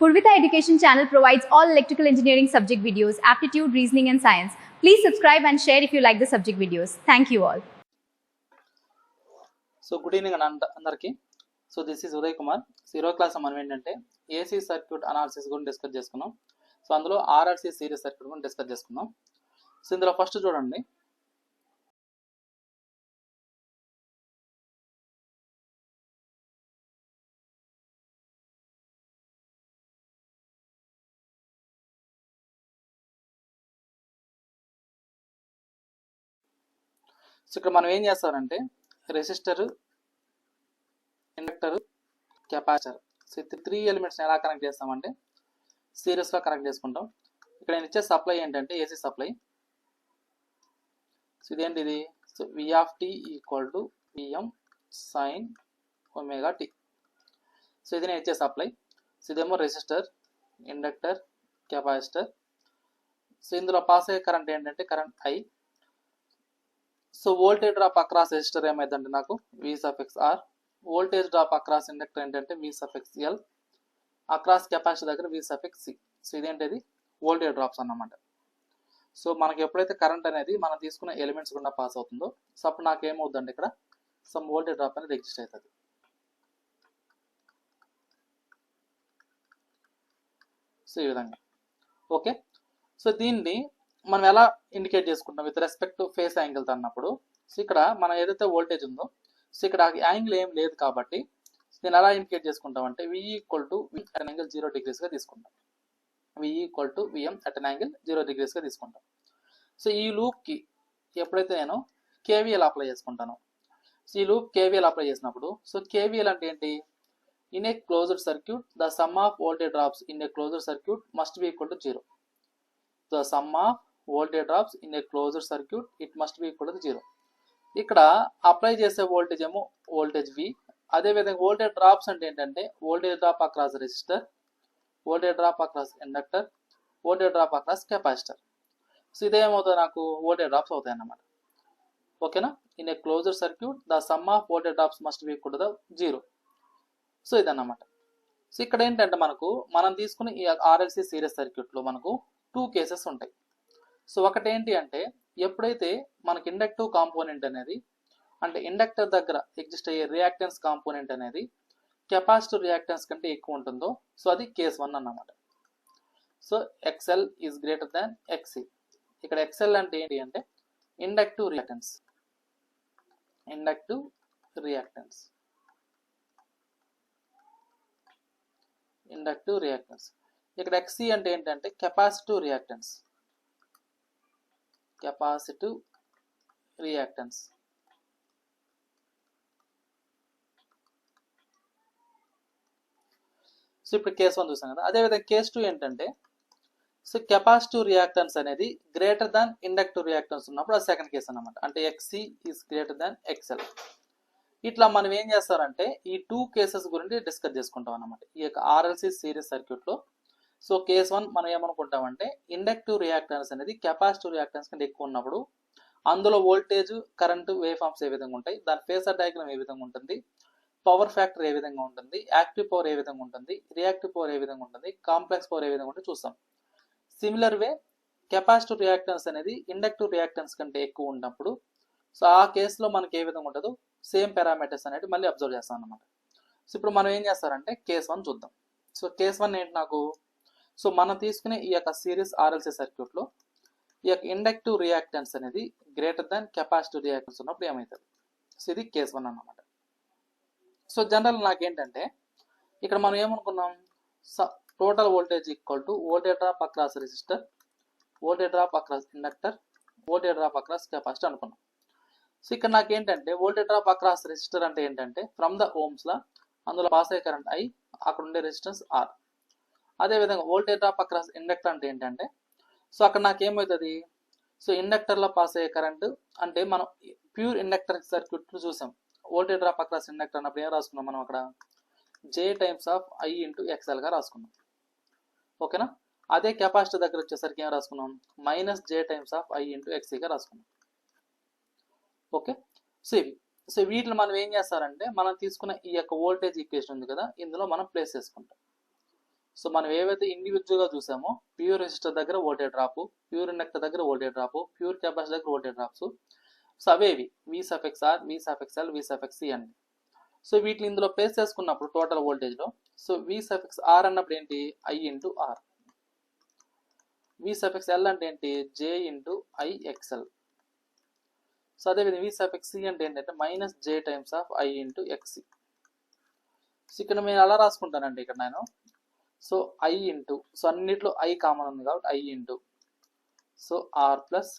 Purvita Education channel provides all electrical engineering subject videos, aptitude, reasoning and science. Please subscribe and share if you like the subject videos. Thank you all. So good evening andarki. So this is Uday Kumar. Zero class మనం ఏంటంటే AC circuit analysis గురించి discuss చేసుకున్నాం. So అందులో RLC series circuit గురించి discuss చేసుకున్నాం. So ఇందులో first చూడండి. So ఇక్కడ మనం ఏం చేస్తామంటే resistor, inductor, capacitor, so three elements ఎలా కనెక్ట్ చేస్తామంటే సిరీస్లో కనెక్ట్ చేసుకుంటాం. ఇక్కడ నేను ఇచ్చే సప్లై ఏంటంటే ఏసీ సప్లై. సో ఇదేంటిది? So V(t) = Vm sin ωt. So ఇది నేను ఇచ్చే సప్లై. సో ఇదేమో రెసిస్టర్, ఇండక్టర్, కెపాసిటర్. సో ఇందులో పాస్ అయ్యే కరెంట్ ఏంటంటే current I. So voltage drop across resistor ఏమైందంటే నాకు V(R). Voltage drop across inductor ఏంటంటే V(L). అక్రాస్ కెపాసిటర్ దగ్గర V(C). సో ఇదేంటిది వోల్టేజ్ డ్రాప్స్ అన్నమాట. సో మనకి ఎప్పుడైతే కరెంట్ అనేది మనం తీసుకున్న ఎలిమెంట్స్ గుండా పాస్ అవుతుందో సో అప్పుడు నాకు ఏమవుతుందంటే ఇక్కడ సమ్ వోల్టేజ్ డ్రాప్ అనేది ఎగ్జిస్ట్ అవుతుంది. సో ఈ విధంగా ఓకే. సో దీన్ని మనం ఎలా ఇండికేట్ చేసుకుంటాం with respect to phase angle అన్నప్పుడు. సో ఇక్కడ మనం ఏదైతే వోల్టేజ్ ఉందో సో ఇక్కడ యాంగిల్ ఏం లేదు కాబట్టి దీన్ని ఎలా ఇండికేట్ చేసుకుంటాం అంటే V = V at an angle 0 degrees గా తీసుకుంటాం. V = Vm at an angle 0 degrees గా తీసుకుంటాం. సో ఈ లూప్కి ఎప్పుడైతే నేను KVL అప్లై చేసుకుంటాను, సో ఈ లూప్ KVL అప్లై చేసినప్పుడు సో KVL అంటే ఏంటి? In a closed circuit the sum of voltage drops in a closed circuit must be equal to 0. The sum of voltage drops in a closed circuit it must be equal to 0. ఇక్కడ apply చేసే voltage ఏమో voltage V. అదేవిధంగా voltage drops అంటే ఏంటంటే voltage drop across resistor, voltage drop across inductor, voltage drop across capacitor. So ఇదేమవుతుంది? నాకు voltage drops అవుతాయి అన్నమాట. ఓకేనా? In a closed circuit the sum of voltage drops must be equal to 0. So ఇదన్నమాట. So ఇక్కడ ఏంటంటే మనం తీసుకున్న ఈ RLC సిరీస్ సర్క్యూట్లో మనకు 2 కేసెస్ ఉంటాయి. సో ఒకటి ఏంటి అంటే ఎప్పుడైతే మనకి ఇండక్టివ్ కాంపోనెంట్ అనేది అంటే ఇండక్టర్ దగ్గర ఎగ్జిస్ట్ అయ్యే రియాక్టెన్స్ కాంపోనెంట్ అనేది కెపాసిటివ్ రియాక్టెన్స్ కంటే ఎక్కువ ఉంటుందో సో అది కేస్ 1 అన్నమాట. So XL is greater than XC. ఇక్కడ XL అంటే ఏంటి అంటే inductive reactance. Inductive reactance inductive reactance. ఇక్కడ XC అంటే ఏంటంటే capacitive reactance. Capacitive reactance. So ఇప్పుడు కేస్ 1 చూసాం కదా. అదేవిధంగా కేస్ 2 ఏంటంటే సో కెపాసిటివ్ రియాక్టెన్స్ అనేది గ్రేటర్ దాన్ ఇండక్టివ్ రియాక్టెన్స్ ఉన్నప్పుడు అది సెకండ్ కేస్ అన్నమాట. అంటే XC is greater than XL. ఇట్లా మనం ఏం చేస్తారంటే ఈ 2 కేసెస్ గురించి డిస్కస్ చేసుకుంటాం అన్నమాట ఈ యొక్క RLC సిరీస్ సర్క్యూట్లో. సో కేస్ 1 మనం ఏమనుకుంటామంటే ఇండక్టివ్ రియాక్టెన్స్ అనేది కెపాసిటివ్ రియాక్టెన్స్ కంటే ఎక్కువ ఉన్నప్పుడు అందులో వోల్టేజ్, కరెంటు, వేవ్ ఫార్మ్స్ ఏ విధంగా ఉంటాయి, దాని ఫేజర్ డయాగ్రామ్ ఏ విధంగా ఉంటుంది, పవర్ ఫ్యాక్టర్ ఏ విధంగా ఉంటుంది, యాక్టివ్ పవర్ ఏ విధంగా ఉంటుంది, రియాక్టివ్ పవర్ ఏ విధంగా ఉంటుంది, కాంప్లెక్స్ పవర్ ఏ విధంగా ఉంటుంది చూస్తాం. సిమిలర్ వే కెపాసిటివ్ రియాక్టెన్స్ అనేది ఇండక్టివ్ రియాక్టెన్స్ కంటే ఎక్కువ ఉన్నప్పుడు సో ఆ కేసులో మనకి ఏ విధంగా ఉంటుందో సేమ్ పారామీటర్స్ అనేది మళ్ళీ అబ్జర్వ్ చేస్తాం అన్నమాట. సో ఇప్పుడు మనం ఏం చేస్తారంటే కేస్ 1 చూద్దాం. సో కేస్ 1 ఏంటి నాకు? సో మనం తీసుకునే ఈ యొక్క సిరీస్ RLC సర్క్యూట్లో ఈ యొక్క ఇండక్టివ్ రియాక్టెన్స్ అనేది గ్రేటర్ దాన్ కెపాసిటివ్ రియాక్టెన్స్ ఉన్నప్పుడు ఏమవుతుంది? సో ఇది కేస్ 1 అన్నమాట. సో జనరల్ నాకేంటంటే ఇక్కడ మనం ఏమనుకున్నాం? Total voltage equal to voltage drop across resistor, voltage drop across inductor, voltage drop across capacitor అనుకున్నాం. సో ఇక్కడ నాకేంటంటే వోల్టేజ్ డ్రాప్ అక్రాస్ రెసిస్టర్ అంటే ఏంటంటే ఫ్రమ్ ద ఓమ్స్ లా అందులో పాస్ అయ్యే కరెంట్ I, అక్కడ ఉండే రెసిస్టెన్స్ R. అదేవిధంగా వోల్టేజ్ డ్రాప్ అక్రాస్ ఇండక్టర్ అంటే ఏంటంటే సో అక్కడ నాకు ఏమవుతుంది? సో ఇండక్టర్లో పాస్ అయ్యే కరెంట్ అంటే మనం ప్యూర్ ఇండక్టర్ సర్క్యూట్ చూసాం. వోల్టేజ్ డ్రాప్ అక్రాస్ ఇండక్టర్ అన్నప్పుడు ఏం రాసుకున్నాం మనం? అక్కడ J times of I into XL గా రాసుకున్నాం. ఓకేనా? అదే కెపాసిటర్ దగ్గర వచ్చేసరికి ఏం రాసుకున్నాం? -J times of I into XC గా రాసుకున్నాం. ఓకే. సో వీటిని మనం ఏం చేస్తారంటే మనం తీసుకున్న ఈ యొక్క వోల్టేజ్ ఈక్వేషన్ ఉంది కదా ఇందులో మనం ప్లేస్ చేసుకుంటాం. సో మనం ఏవైతే ఇండివిజువల్గా చూసామో ప్యూర్ రెసిస్టర్ దగ్గర వోల్టేజ్ డ్రాప్, ప్యూర్ ఇండక్టర్ దగ్గర వోల్టేజ్ డ్రాప్, ప్యూర్ కెపాసిటర్ దగ్గర వోల్టేజ్ డ్రాప్స్, సో అవేవి V suffix R, V suffix L, V suffix C అండి. సో వీటిని ఇందులో ప్లేస్ చేసుకున్నప్పుడు టోటల్ వోల్టేజ్లో, సో వి సఫిక్స్ ఆర్ అన్నప్పుడు ఏంటి I into R, V suffix L అంటే ఏంటి J into I XL. So అదేవిధంగా వి సఫిక్స్ సి అంటే ఏంటంటే minus J times of I into XC. So ఇక్కడ నేను అలా రాసుకుంటానండి ఇక్కడ నేను. సో ఐ ఇంటూ, సో అన్నిట్లో ఐ కామన్ ఉంది కాబట్టి I into, so R plus,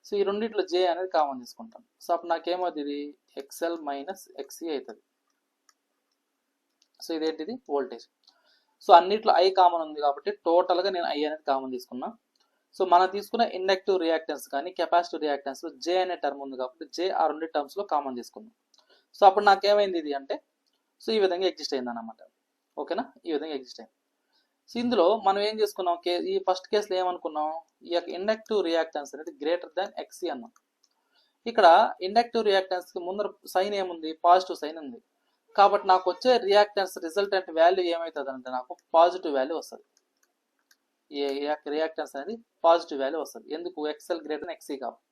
so ఈ రెండిట్లో జే అనేది కామన్ తీసుకుంటాను. సో అప్పుడు నాకేమవుతుంది ఇది ఎక్స్ఎల్ మైనస్ ఎక్స్సి అవుతుంది. సో ఇదేంటిది వోల్టేజ్. సో అన్నిట్లో ఐ కామన్ ఉంది కాబట్టి టోటల్గా నేను ఐ అనేది కామన్ తీసుకున్నా. సో మనం తీసుకున్న ఇండక్టివ్ రియాక్టెన్స్ కానీ కెపాసిటివ్ రియాక్టెన్స్ జే అనే టర్మ్ ఉంది కాబట్టి జే ఆ రెండు టర్మ్స్లో కామన్ తీసుకున్నాం. సో అప్పుడు నాకేమైంది ఇది అంటే, సో ఈ విధంగా ఎగ్జిస్ట్ అయింది అన్నమాట. ఓకేనా, ఈ విధంగా ఎగ్జిస్ట్ అయింది. సో ఇందులో మనం ఏం చేసుకున్నాం, ఈ ఫస్ట్ కేసులో ఏమనుకున్నాం, ఈ యొక్క ఇండక్టివ్ రియాక్టెన్స్ అనేది గ్రేటర్ దాన్ ఎక్స్సి అన్నాం. ఇక్కడ ఇండక్టివ్ రియాక్టెన్స్కి ముందర సైన్ ఏముంది, పాజిటివ్ సైన్ ఉంది కాబట్టి నాకు వచ్చే రియాక్టెన్స్ రిజల్టెంట్ వాల్యూ ఏమవుతుంది అంటే నాకు పాజిటివ్ వాల్యూ వస్తుంది. ఈ రియాక్టెన్స్ అనేది పాజిటివ్ వాల్యూ వస్తుంది. ఎందుకు, ఎక్స్ఎల్ గ్రేటర్ దాన్ ఎక్స్సి కాబట్టి.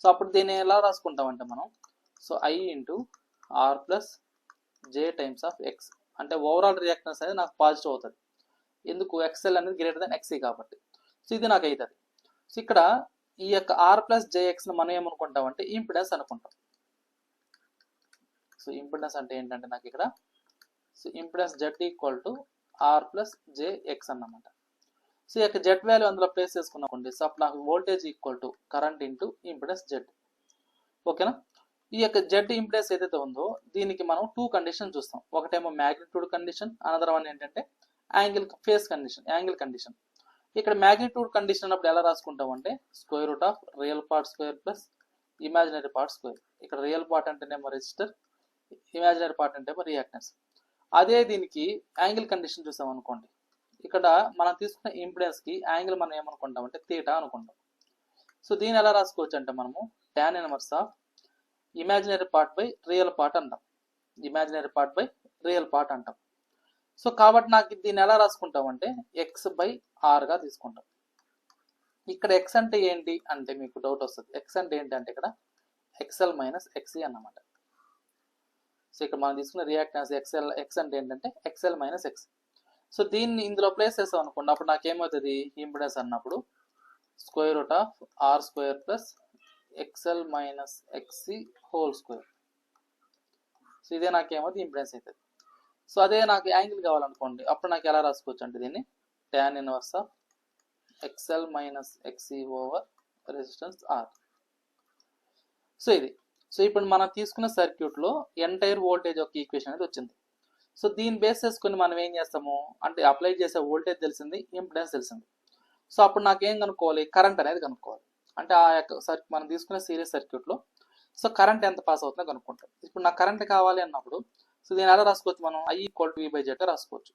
సో అప్పుడు దీన్ని ఎలా రాసుకుంటామంటే మనం, so I into R plus J times of X, అంటే ఓవరాల్ రియాక్టెన్స్ అనేది నాకు పాజిటివ్ అవుతుంది. ఎందుకు, ఎక్స్ఎల్ అనేది గ్రేటర్ దాన్ ఎక్స్సి కాబట్టి. సో ఇది నాకు అవుతుంది. సో ఇక్కడ ఈ యొక్క ఆర్ ప్లస్ జేఎక్స్ని మనం ఏమనుకుంటామంటే ఇంపిడెన్స్ అనుకుంటాం. సో ఇంపిడెన్స్ అంటే ఏంటంటే నాకు ఇక్కడ, so impedance Z equal to R plus JX అన్నమాట. సో ఈ యొక్క జెడ్ వాల్యూ అందులో ప్లేస్ చేసుకున్నామండి. సో అప్పుడు నాకు voltage equal to current into impedance Z. ఓకేనా, ఈ యొక్క జెడ్ ఇంపిడెన్స్ ఏదైతే ఉందో దీనికి మనం టూ కండిషన్ చూస్తాం. ఒకటేమో మ్యాగ్నిట్యూడ్ కండిషన్, అనదర్ వన్ ఏంటంటే angle face condition, angle condition. ఇక్కడ మ్యాగ్నిట్యూడ్ కండిషన్ అన్నప్పుడు ఎలా రాసుకుంటాం అంటే square root of real part square plus imaginary part square. ఇక్కడ రియల్ పార్ట్ అంటేనేమో రెసిస్టర్, ఇమాజినరీ పార్ట్ అంటేమో రియాక్టెన్స్. అదే దీనికి యాంగిల్ కండిషన్ చూసాం అనుకోండి, ఇక్కడ మనం తీసుకున్న ఇంపిడెన్స్కి యాంగిల్ మనం ఏమనుకుంటాం అంటే థీటా అనుకుంటాం. సో దీన్ని ఎలా రాసుకోవచ్చు అంటే మనము tan inverse of imaginary part by real part అంటాం, imaginary part by real part అంటాం. సో కాబట్టి నాకు దీన్ని ఎలా రాసుకుంటాం అంటే ఎక్స్ బై ఆర్గా తీసుకుంటాం. ఇక్కడ ఎక్స్ అంటే ఏంటి అంటే మీకు డౌట్ వస్తుంది, ఎక్స్ అంటే ఏంటి అంటే ఇక్కడ ఎక్స్ఎల్ మైనస్ ఎక్స్సి అన్నమాట. సో ఇక్కడ మనం తీసుకున్న రియాక్టెన్స్ ఎక్స్ అంటే ఏంటంటే ఎక్స్ఎల్ మైనస్ ఎక్స్. సో దీన్ని ఇందులో ప్లేస్ చేస్తాం అనుకోండి, అప్పుడు నాకేమవుతుంది ఇంపిడెన్స్ అన్నప్పుడు square root of R square plus XL minus XC whole square. So ఇదే నాకేమవుతుంది ఇంపిడెన్స్ అవుతుంది. సో అదే నాకు యాంగిల్ కావాలనుకోండి, అప్పుడు నాకు ఎలా రాసుకోవచ్చు అంటే దీన్ని tan inverse of XL minus XC over resistance R. So ఇది, సో ఇప్పుడు మనం తీసుకున్న సర్క్యూట్లో ఎంటైర్ వోల్టేజ్ యొక్క ఈక్వేషన్ అనేది వచ్చింది. సో దీన్ని బేస్ చేసుకుని మనం ఏం చేస్తాము అంటే అప్లై చేసే వోల్టేజ్ తెలిసింది, ఇంపిడెన్స్ తెలిసింది. సో అప్పుడు నాకు ఏం కనుక్కోవాలి, కరెంట్ అనేది కనుక్కోవాలి. అంటే ఆ యొక్క మనం తీసుకునే సిరీస్ సర్క్యూట్లో సో కరెంట్ ఎంత పాస్ అవుతుందో కనుక్కుంటాం. ఇప్పుడు నాకు కరెంట్ కావాలి అన్నప్పుడు సో దీన్ని ఎలా రాసుకోవచ్చు మనం, I equal to V by Z రాసుకోవచ్చు.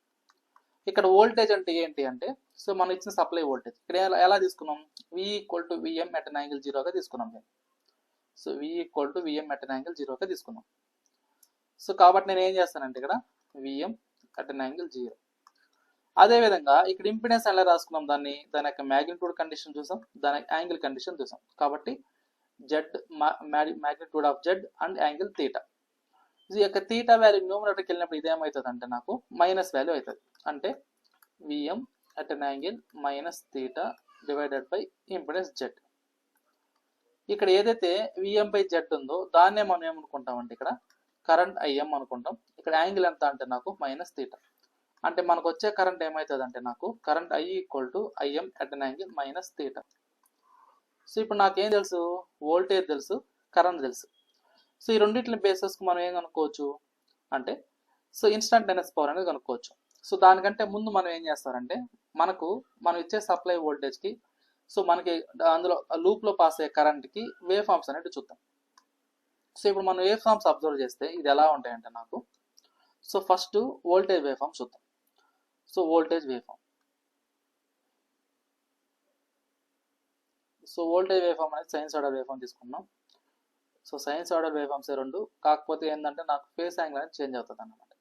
ఇక్కడ వోల్టేజ్ అంటే ఏంటి అంటే, సో మనం ఇచ్చిన సప్లై వోల్టేజ్ ఇక్కడ ఎలా తీసుకున్నాం, V equal to VM at an angle జీరోగా తీసుకున్నాం నేను. So V equal to VM at an angle జీరోగా తీసుకున్నాం. సో కాబట్టి నేను ఏం చేస్తానంటే ఇక్కడ VM at an angle zero. అదేవిధంగా ఇక్కడ ఇంపిడెన్స్ ఎలా రాసుకున్నాం, దాని యొక్క మ్యాగ్నిట్యూడ్ కండిషన్ చూసాం, దాని యాంగిల్ కండిషన్ చూసాం. కాబట్టి Z magnitude of Z and angle theta. ఈ యొక్క థీటా వాల్యూ న్యూమరేటర్కి వెళ్ళినప్పుడు ఇదేమవుతుంది అంటే నాకు మైనస్ వాల్యూ అవుతుంది. అంటే VM at an angle minus theta divided by impedance Z. ఇక్కడ ఏదైతే విఎం బై జెడ్ ఉందో దాన్నే మనం ఏమనుకుంటామంటే ఇక్కడ కరెంట్ ఐఎం అనుకుంటాం. ఇక్కడ యాంగిల్ ఎంత అంటే నాకు మైనస్ థీటా. అంటే మనకు వచ్చే కరెంట్ ఏమవుతుంది అంటే నాకు current I equal to IM at an angle minus theta. So ఇప్పుడు నాకేం తెలుసు, వోల్టేజ్ తెలుసు, కరెంట్ తెలుసు. సో ఈ రెండింటిని బేసెస్కి మనం ఏం కనుక్కోవచ్చు అంటే సో ఇన్స్టంటేనియస్ పవర్ అనేది కనుక్కోవచ్చు. సో దానికంటే ముందు మనం ఏం చేస్తారంటే మనం ఇచ్చే సప్లై వోల్టేజ్కి సో మనకి అందులో లూప్లో పాస్ అయ్యే కరెంట్కి వేవ్ ఫార్మ్స్ అనేవి చూద్దాం. సో ఇప్పుడు మనం వేవ్ ఫార్మ్స్ అబ్జర్వ్ చేస్తే ఇది ఎలా ఉంటాయంటే నాకు, so first voltage wave form చూద్దాం. So voltage wave form, so voltage wave form అనేది సైనసాయిడల్ వేవ్ ఫార్మ్ తీసుకున్నాం. సో సైనసాయిడల్ వేవ్ ఫార్మ్స్ రెండు, కాకపోతే ఏంటంటే నాకు ఫేస్ యాంగిల్ అనేది చేంజ్ అవుతుంది అన్నమాట.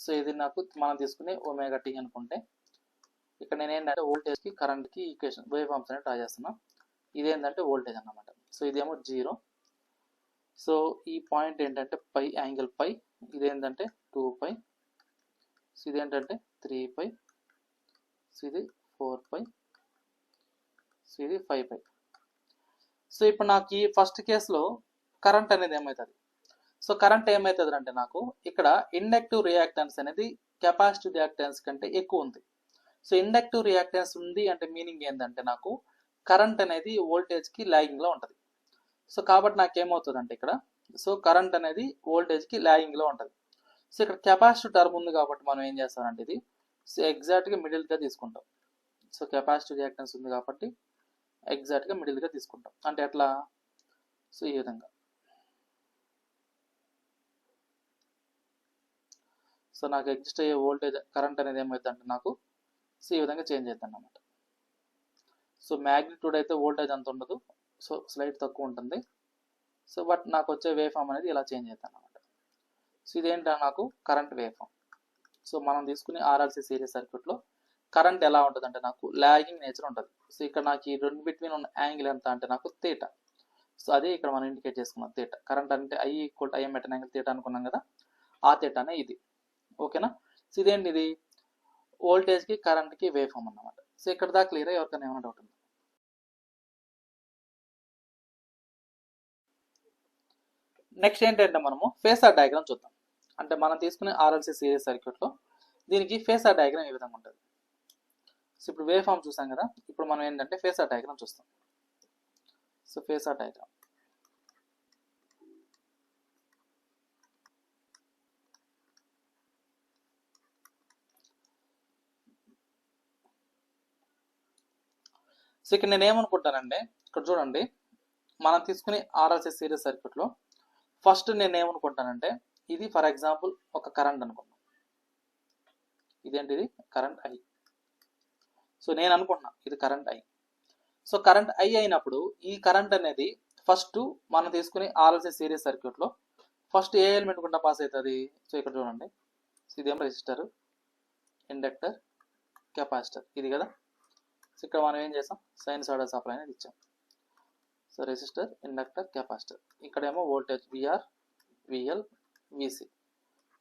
సో ఇది నాకు మనం తీసుకునే ఒమేగా టీ అనుకుంటే, ఇక్కడ నేను ఏంటంటే వోల్టేజ్కి కరెంట్కి ఈక్వేషన్ వేవ్ ఫార్మ్స్ అనేది డ్రా చేస్తున్నా. ఇదేంటంటే వోల్టేజ్ అన్నమాట. సో ఇదేమో 0. సో ఈ పాయింట్ ఏంటంటే పై, యాంగిల్ పై, ఇదేంటంటే 2π, సో ఇదేంటంటే 3π, సో ఇది 4π, సో ఇది 5π. సో ఇప్పుడు నాకు ఈ ఫస్ట్ కేసులో కరెంట్ అనేది ఏమవుతుంది? సో కరెంట్ ఏమవుతుంది అంటే నాకు ఇక్కడ ఇండక్టివ్ రియాక్టెన్స్ అనేది కెపాసిటివ్ రియాక్టెన్స్ కంటే ఎక్కువ ఉంది. సో ఇండక్టివ్ రియాక్టెన్స్ ఉంది అంటే మీనింగ్ ఏంటంటే నాకు కరెంట్ అనేది వోల్టేజ్కి లాగింగ్లో ఉంటుంది. సో కాబట్టి నాకు ఏమవుతుంది అంటే ఇక్కడ, సో కరెంట్ అనేది వోల్టేజ్కి లాగింగ్లో ఉంటుంది. సో ఇక్కడ కెపాసిటివ్ టర్మ్ ఉంది కాబట్టి మనం ఏం చేస్తామంటే ఇది సో ఎగ్జాక్ట్గా మిడిల్గా తీసుకుంటాం. సో కెపాసిటివ్ రియాక్టెన్స్ ఉంది కాబట్టి ఎగ్జాక్ట్గా మిడిల్గా తీసుకుంటాం. అంటే ఎట్లా? సో ఈ విధంగా. సో నాకు ఎగ్జిస్ట్ అయ్యే వోల్టేజ్ కరెంట్ అనేది ఏమవుతుంది అంటే నాకు సో ఈ విధంగా చేంజ్ అవుతుంది అన్నమాట. సో మ్యాగ్నిట్యూడ్ అయితే వోల్టేజ్ అంత ఉండదు, సో స్లైట్ తక్కువ ఉంటుంది. సో బట్ నాకు వచ్చే వేవ్ ఫామ్ అనేది ఇలా చేంజ్ అవుతుంది అన్నమాట. సో ఇదేంటంటే నాకు కరెంట్ వేవ్ ఫామ్. సో మనం తీసుకునే ఆర్ఎల్సి సిరీస్ సర్క్యూట్లో కరెంట్ ఎలా ఉంటుంది అంటే నాకు లాగింగ్ నేచర్ ఉంటుంది. సో ఇక్కడ నాకు ఈ రెండు బిట్వీన్ ఉన్న యాంగిల్ ఎంత అంటే నాకు తీటా. సో అదే ఇక్కడ మనం ఇండికేట్ చేసుకున్నాం తీటా. కరెంట్ అంటే I = IM at an angle theta అనుకున్నాం కదా, ఆ తీటానే ఇది. ఓకేనా? సో ఇదేంటి? ఇది వోల్టేజ్కి కరెంట్కి వేవ్ ఫామ్ అన్నమాట. సో ఇక్కడ దాకా క్లియర్? ఎవరికైనా ఏమైనా డౌట్ ఉంది? నెక్స్ట్ ఏంటంటే మనము ఫేసార్ డయాగ్రామ్ చూద్దాం. అంటే మనం తీసుకునే ఆర్ఎల్సి సిరీస్ సర్క్యూట్లో దీనికి ఫేసార్ డయాగ్రామ్ ఈ విధంగా ఉంటుంది. సో ఇప్పుడు వేవ్ ఫామ్ చూసాం కదా, ఇప్పుడు మనం ఏంటంటే ఫేసార్ డయాగ్రామ్ చూస్తాం. సో ఫేసార్ డయాగ్రామ్ సో ఇక్కడ నేను ఏమనుకుంటానంటే, ఇక్కడ చూడండి, మనం తీసుకునే ఆర్ఎల్సి సిరీస్ సర్క్యూట్లో ఫస్ట్ నేను ఏమనుకుంటానంటే ఇది ఫర్ ఎగ్జాంపుల్ ఒక కరెంట్ అనుకున్నాను. ఇదేంటిది? Current I. సో నేను అనుకుంటున్నా ఇది current I. So current I అయినప్పుడు ఈ కరెంట్ అనేది ఫస్ట్ మనం తీసుకునే ఆర్ఎల్సి సిరీస్ సర్క్యూట్లో ఫస్ట్ ఏ ఎలిమెంట్ గుండా పాస్ అవుతుంది? సో ఇక్కడ చూడండి, సో ఇదేమో రెసిస్టర్, ఇండక్టర్, కెపాసిటర్, ఇది కదా. సో ఇక్కడ మనం ఏం చేసాం? సైనసాయిడల్ సప్లై అనేది ఇచ్చాం. సో రెసిస్టర్, ఇండక్టర్, కెపాసిటర్, ఇక్కడేమో voltage VR, VL, VC.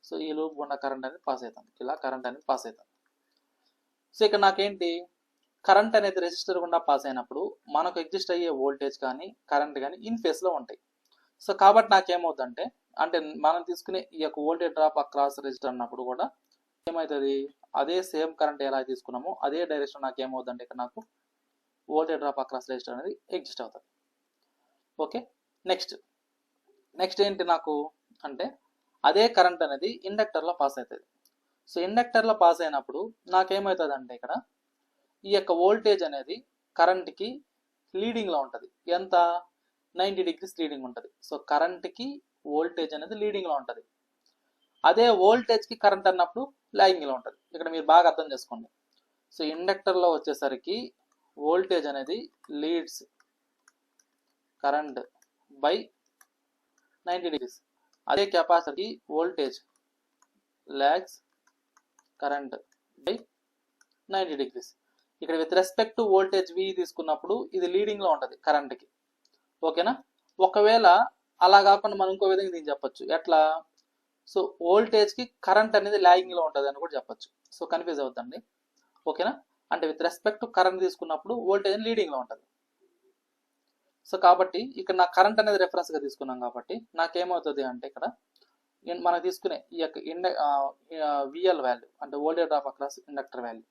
So ఈ లూప్ గుండా కరెంట్ అనేది పాస్ అవుతుంది, ఇలా కరెంట్ అనేది పాస్ అవుతుంది. సో ఇక్కడ నాకేంటి? కరెంట్ అనేది రెసిస్టర్ గుండా పాస్ అయినప్పుడు మనకు ఎగ్జిస్ట్ అయ్యే వోల్టేజ్ కానీ కరెంట్ కానీ ఇన్ ఫేస్లో ఉంటాయి. సో కాబట్టి నాకేమవుతుందంటే, అంటే మనం తీసుకునే ఈ యొక్క వోల్టేజ్ డ్రాప్ అక్రాస్ రెసిస్టర్ అన్నప్పుడు కూడా ఏమవుతుంది? అదే సేమ్ కరెంట్ ఎలా తీసుకున్నామో అదే డైరెక్షన్ నాకు ఏమవుతుందంటే ఇక్కడ నాకు వోల్టేజ్ డ్రాప్ అక్రాస్ రెసిస్టర్ అనేది ఎగ్జిస్ట్ అవుతుంది. ఓకే, నెక్స్ట్ ఏంటి నాకు అంటే అదే కరెంట్ అనేది ఇండక్టర్లో పాస్ అవుతుంది. సో ఇండక్టర్లో పాస్ అయినప్పుడు నాకేమవుతుంది అంటే ఇక్కడ ఈ యొక్క వోల్టేజ్ అనేది కరెంట్కి లీడింగ్లో ఉంటుంది. ఎంత? 90 degrees లీడింగ్ ఉంటుంది. సో కరెంట్కి వోల్టేజ్ అనేది లీడింగ్లో ఉంటుంది. అదే వోల్టేజ్కి కరెంట్ అన్నప్పుడు లాగింగ్లో ఉంటుంది. ఇక్కడ మీరు బాగా అర్థం చేసుకోండి. సో ఇండక్టర్లో వచ్చేసరికి వోల్టేజ్ అనేది లీడ్స్ కరెంట్ బై 90 degrees. అదే కెపాసిటర్కి voltage lags current by 90 degrees. ఇక్కడ with respect to voltage V తీసుకున్నప్పుడు ఇది లీడింగ్లో ఉంటుంది కరెంట్కి. ఓకేనా? ఒకవేళ అలా కాకుండా మనం ఇంకో విధంగా దీన్ని చెప్పొచ్చు. ఎట్లా? సో వోల్టేజ్కి కరెంట్ అనేది లాగింగ్లో ఉంటుంది అని కూడా చెప్పొచ్చు. సో కన్ఫ్యూజ్ అవుతుంది. ఓకేనా? అంటే విత్ రెస్పెక్ట్ టు కరెంట్ తీసుకున్నప్పుడు వోల్టేజ్ లీడింగ్లో ఉంటుంది. సో కాబట్టి ఇక్కడ నా కరెంట్ అనేది రెఫరెన్స్గా తీసుకున్నాం కాబట్టి నాకేమవుతుంది అంటే ఇక్కడ మనం తీసుకునే ఈ యొక్క VL వాల్యూ అంటే voltage drop across inductor value.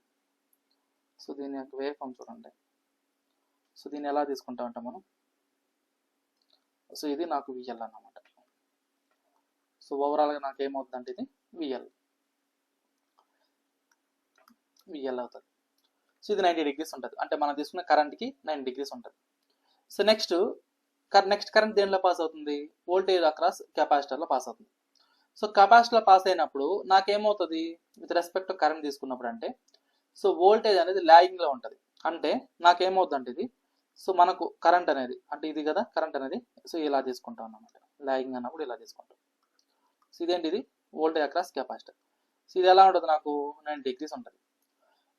So దీని యొక్క వేవ్ ఫామ్ చూడండి. సో దీన్ని ఎలా తీసుకుంటామంటే మనం, సో ఇది నాకు VL అన్నమాట. సో ఓవరాల్గా నాకు ఏమవుతుంది అంటే ఇది VL అవుతుంది. సో ఇది 90 degrees ఉంటుంది. అంటే మనం తీసుకునే కరెంట్కి 90 degrees ఉంటుంది. సో నెక్స్ట్ కరెంట్ దేనిలో పాస్ అవుతుంది? వోల్టేజ్ అక్రాస్ కెపాసిటర్లో పాస్ అవుతుంది. సో కెపాసిటర్లో పాస్ అయినప్పుడు నాకేమవుతుంది? విత్ రెస్పెక్ట్ టు కరెంట్ తీసుకున్నప్పుడు అంటే సో వోల్టేజ్ అనేది లాగింగ్లో ఉంటుంది. అంటే నాకేమవుతుంది అంటే ఇది సో మనకు కరెంట్ అనేది అంటే ఇది కదా కరెంట్ అనేది, సో ఇలా తీసుకుంటాం అన్నమాట. లాగింగ్ అన్నప్పుడు ఇలా తీసుకుంటాం. సో ఇదేంటి? ఇది వోల్టేజ్ అక్రాస్ కెపాసిటర్. సో ఇది ఎలా ఉంటుంది నాకు 90 degrees ఉంటుంది.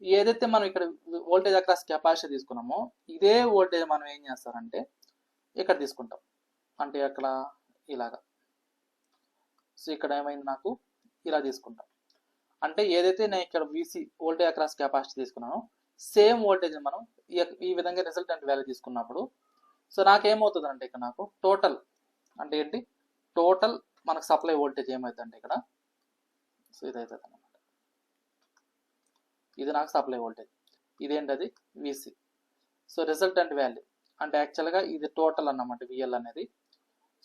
ఏదైతే మనం ఇక్కడ వోల్టేజ్ అక్రాస్ కెపాసిటీ తీసుకున్నామో ఇదే వోల్టేజ్ మనం ఏం చేస్తారంటే ఇక్కడ తీసుకుంటాం, అంటే అక్కడ ఇలాగా. సో ఇక్కడ ఏమైంది నాకు ఇలా తీసుకుంటాం, అంటే ఏదైతే నేను ఇక్కడ వీసీ వోల్టేజ్ అక్రాస్ కెపాసిటీ తీసుకున్నానో సేమ్ వోల్టేజ్ మనం ఈ విధంగా రిజల్టెంట్ వాల్యూ తీసుకున్నప్పుడు సో నాకేమవుతుంది అంటే ఇక్కడ నాకు టోటల్ అంటే ఏంటి, టోటల్ మనకు సప్లై వోల్టేజ్ ఏమవుతుందంటే ఇక్కడ సో ఇదవుతుంది అన్నమాట. ఇది నాకు సప్లై వోల్టేజ్, ఇదేంటది వీసీ. సో రిజల్టెంట్ వాల్యూ అంటే యాక్చువల్గా ఇది టోటల్ అన్నమాట విఎల్ అనేది.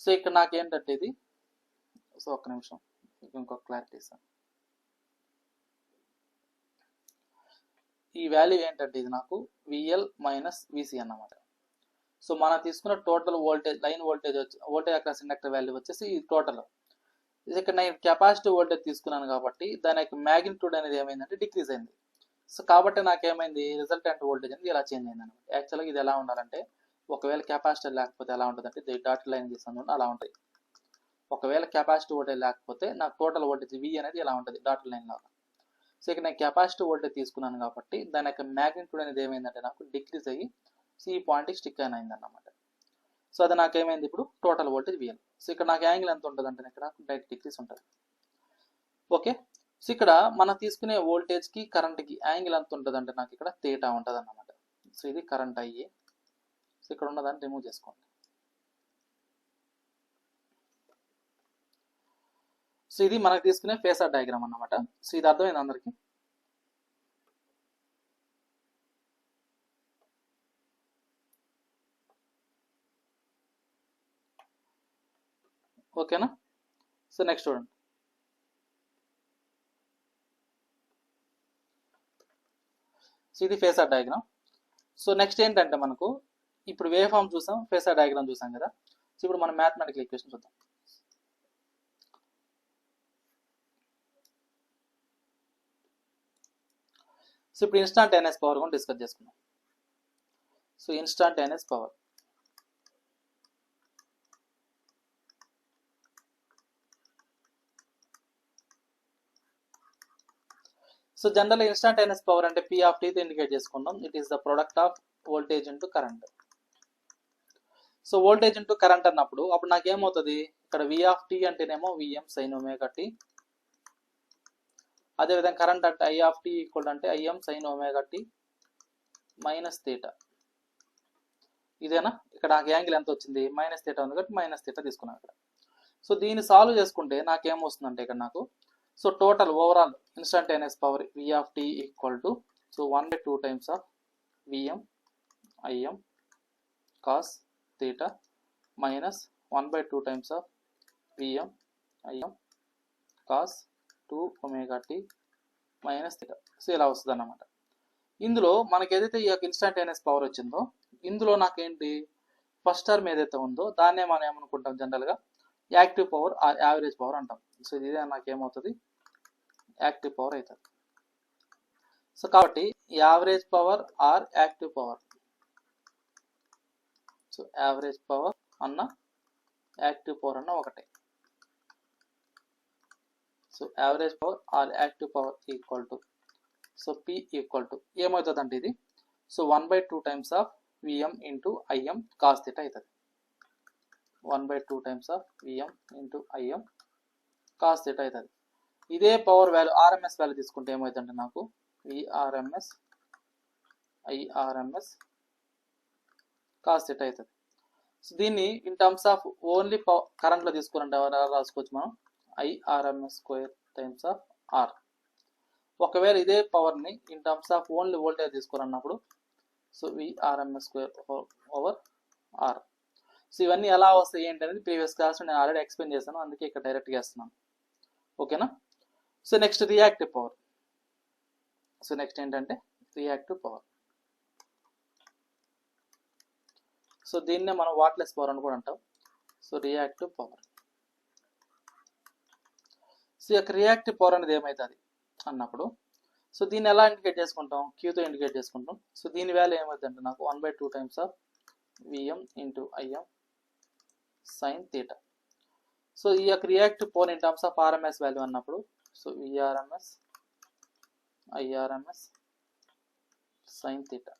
సో ఇక్కడ నాకు ఏంటంటే ఇది, సో ఒక్క నిమిషం ఇంకొక క్లారిటీ ఇస్తాను. ఈ వాల్యూ ఏంటంటే ఇది నాకు విఎల్ మైనస్ విసి అన్నమాట. సో మనం తీసుకున్న టోటల్ వోల్టేజ్ లైన్ వోల్టేజ్ వచ్చి వోల్టేజ్ అక్రాస్ ఇండక్టర్ వాల్యూ వచ్చేసి ఈ టోటల్. ఇక్కడ నేను కెపాసిటీ వోల్టేజ్ తీసుకున్నాను కాబట్టి దాని యొక్క మ్యాగ్నిట్యూడ్ అనేది ఏమైందంటే డిక్రీజ్ అయింది. సో కాబట్టి నాకేమైంది రిజల్టెంట్ వోల్టేజ్ అనేది ఇలా చేంజ్ అయింది అనమాట. యాక్చువల్గా ఇది ఎలా ఉండాలంటే ఒకవేళ కెపాసిటీ లేకపోతే ఎలా ఉంటుంది అంటే డాట్ లైన్ తీసుకుని అలా ఉంటుంది. ఒకవేళ కెపాసిటీ వోల్టేజ్ లేకపోతే నాకు టోటల్ వోల్టేజ్ వి అనేది ఇలా ఉంటుంది డాట్ లైన్ లాగా. సో ఇక్కడ నేను కెపాసిటీ వోల్టేజ్ తీసుకున్నాను కాబట్టి దాని యొక్క మ్యాగ్నిట్యూడ్ అనేది ఏమైందంటే నాకు డిక్రీజ్ అయ్యి ఈ పాయింట్కి స్టిక్ అయిన అయింది అన్నమాట. సో అది నాకేమైంది ఇప్పుడు టోటల్ వోల్టేజ్ విఎల్. సో ఇక్కడ నాకు యాంగిల్ ఎంత ఉంటుంది అంటే ఇక్కడ డైరెక్ట్ డిక్రీస్ ఉంటుంది. ఓకే, సో ఇక్కడ మనం తీసుకునే వోల్టేజ్కి కరెంట్కి యాంగిల్ ఎంత ఉంటుంది అంటే నాకు ఇక్కడ థీటా ఉంటుంది అన్నమాట. సో ఇది కరెంట్ అయ్యి సో ఇక్కడ ఉన్నదాన్ని రిమూవ్ చేసుకోండి. సో ఇది మనకు తీసుకునే ఫేసార్ డయాగ్రామ్ అన్నమాట. సో ఇది అర్థమైంది అందరికి? ఓకేనా? సో నెక్స్ట్ చూడండి. సో ఇది ఫేసార్ డయాగ్రామ్. సో నెక్స్ట్ ఏంటంటే మనకు ఇప్పుడు వేవ్ ఫామ్ చూసాం, ఫేసార్ డయాగ్రామ్ చూసాం కదా. సో ఇప్పుడు మనం మ్యాథమెటికల్ ఈక్వేషన్ చూద్దాం. సో ఇప్పుడు ఇన్స్టాంటేనియస్ పవర్ కూడా డిస్కస్ చేసుకుందాం. So instantaneous power, so general instantaneous power అంటే పి ఆఫ్ టీతో ఇండికేట్ చేసుకుందాం. It is the product of voltage into current. So voltage into current అన్నప్పుడు అప్పుడు నాకు ఏమవుతుంది, ఇక్కడ వి ఆఫ్ టీ అంటేనేమో విఎం సైన్ ఒమేగా టీ, అదేవిధంగా కరెంట్ అంటే ఐ ఆఫ్ టీ ఈక్వల్ అంటే IM sine omega T minus theta. ఇదేనా? ఇక్కడ నాకు యాంగిల్ ఎంత వచ్చింది, మైనస్ థీటా ఉంది కాబట్టి మైనస్ థీటా తీసుకున్నాను ఇక్కడ. సో దీన్ని సాల్వ్ చేసుకుంటే నాకేమొస్తుందంటే ఇక్కడ నాకు so total overall instantaneous power V of T equal to so 1/2 times of VM IM cos theta minus 1/2 times of VM IM cos 2 omega T minus theta. So ఇలా వస్తుంది అన్నమాట. ఇందులో మనకి ఏదైతే ఈ యొక్క ఇన్స్టంటేనియస్ పవర్ వచ్చిందో ఇందులో నాకేంటి ఫస్ట్ టర్మ్ ఏదైతే ఉందో దాన్నే మనం ఏమనుకుంటాం జనరల్గా active power or average power అంటాం. సో ఇది నాకేమవుతుంది యాక్టివ్ పవర్ అవుతుంది. సో కాబట్టి average power or active power, so average power అన్న యాక్టివ్ పవర్ అన్న ఒకటే. So average power or active power equal to so P equal to ఏమవుతుంది అంటే ఇది so 1/2 times of VM into IM cos theta అవుతుంది. 1/2 times of VM into IM cos theta అవుతుంది. ఇదే power value RMS value తీసుకుంటే ఏమవుతుందంటే నాకు VRMS IRMS cos theta అవుతుంది. సో దీన్ని ఇన్ టర్మ్స్ ఆఫ్ ఓన్లీ కరెంట్లో తీసుకురంటే రాసుకోవచ్చు మనం IRMS square times of R. ఒకవేళ ఇదే పవర్ని in terms of only voltage తీసుకురన్నప్పుడు so VRMS square over R. So ఇవన్నీ ఎలా వస్తాయి ఏంటి అనేది ప్రీవియస్ క్లాస్లో నేను ఆల్రెడీ ఎక్స్ప్లెయిన్ చేశాను, అందుకే ఇక్కడ డైరెక్ట్గా వేస్తున్నాను. ఓకేనా? So next reactive power. So next ఏంటంటే రియాక్టివ్ పవర్. సో దీన్నే మనం వాట్లెస్ పవర్ అని కూడా అంటాం. So reactive power. సో ఈ యొక్క రియాక్టివ్ పవర్ అనేది ఏమవుతుంది అన్నప్పుడు సో దీన్ని ఎలా ఇండికేట్ చేసుకుంటాం, క్యూతో ఇండికేట్ చేసుకుంటాం. సో దీని వాల్యూ ఏమవుతుందంటే నాకు 1/2 times of VM into IM sine theta. So ఈ యొక్క reactive power in terms of RMS value అన్నప్పుడు so VRMS IRMS sin theta.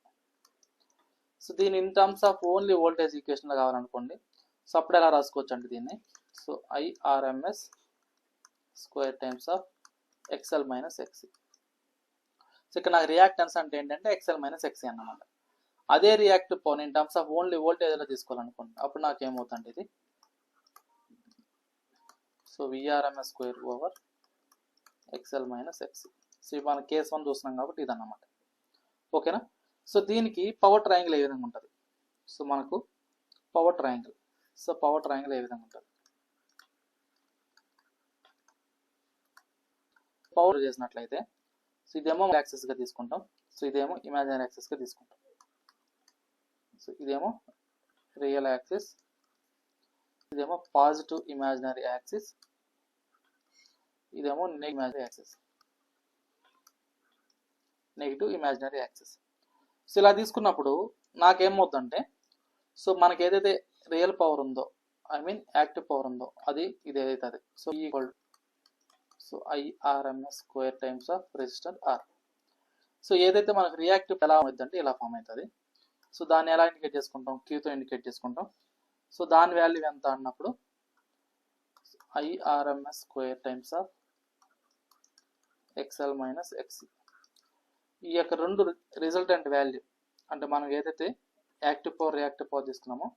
So దీని in terms of only voltage equation కావాలనుకోండి, సో అప్పుడు ఎలా రాసుకోవచ్చు అంటే దీన్ని, so IRMS square times of XL minus XC. So ఇక్కడ నాకు రియాక్టెన్స్ అంటే ఏంటంటే XL మైనస్ XC అన్నమాట. అదే reactive power in terms of only voltage ఎలా తీసుకోవాలనుకోండి, అప్పుడు నాకు ఏమవుతుంది ఇది, so VRMS square over XL minus XC. So ఇవి మనం కేస్ 1 చూస్తున్నాం కాబట్టి ఇదన్నమాట. ఓకేనా. సో దీనికి పవర్ ట్రయాంగిల్ ఏ విధంగా ఉంటుంది, సో మనకు power triangle, so power triangle ఏ విధంగా ఉంటుంది, పవర్ చేసినట్లయితే సో ఇదేమో యాక్సిస్ గా తీసుకుంటాం, సో ఇదేమో ఇమాజినరీ యాక్సిస్ గా తీసుకుంటాం. సో ఇదేమో రియల్ యాక్సిస్, ఇదేమో పాజిటివ్ ఇమాజినరీ యాక్సిస్, ఇదేమో negative axis, negative imaginary axis. So ఇలా తీసుకున్నప్పుడు నాకేమవుతుందంటే, సో మనకి ఏదైతే రియల్ పవర్ ఉందో, ఐ మీన్ యాక్టివ్ పవర్ ఉందో అది ఇది ఏదైతే అది, so equal so IRMS square times of resistor R. So ఏదైతే మనకు రియాక్టివ్ ఎలా అవుతుందంటే ఇలా ఫామ్ అవుతుంది. సో దాన్ని ఎలా ఇండికేట్ చేసుకుంటాం, Qతో ఇండికేట్ చేసుకుంటాం. సో దాని వాల్యూ ఎంత అన్నప్పుడు IRMS square times of XL minus XC. ఈ యొక్క రెండు రిజల్టెంట్ వాల్యూ అంటే మనం ఏదైతే యాక్టివ్ పవర్ రియాక్టివ్ పవర్ తీసుకున్నామో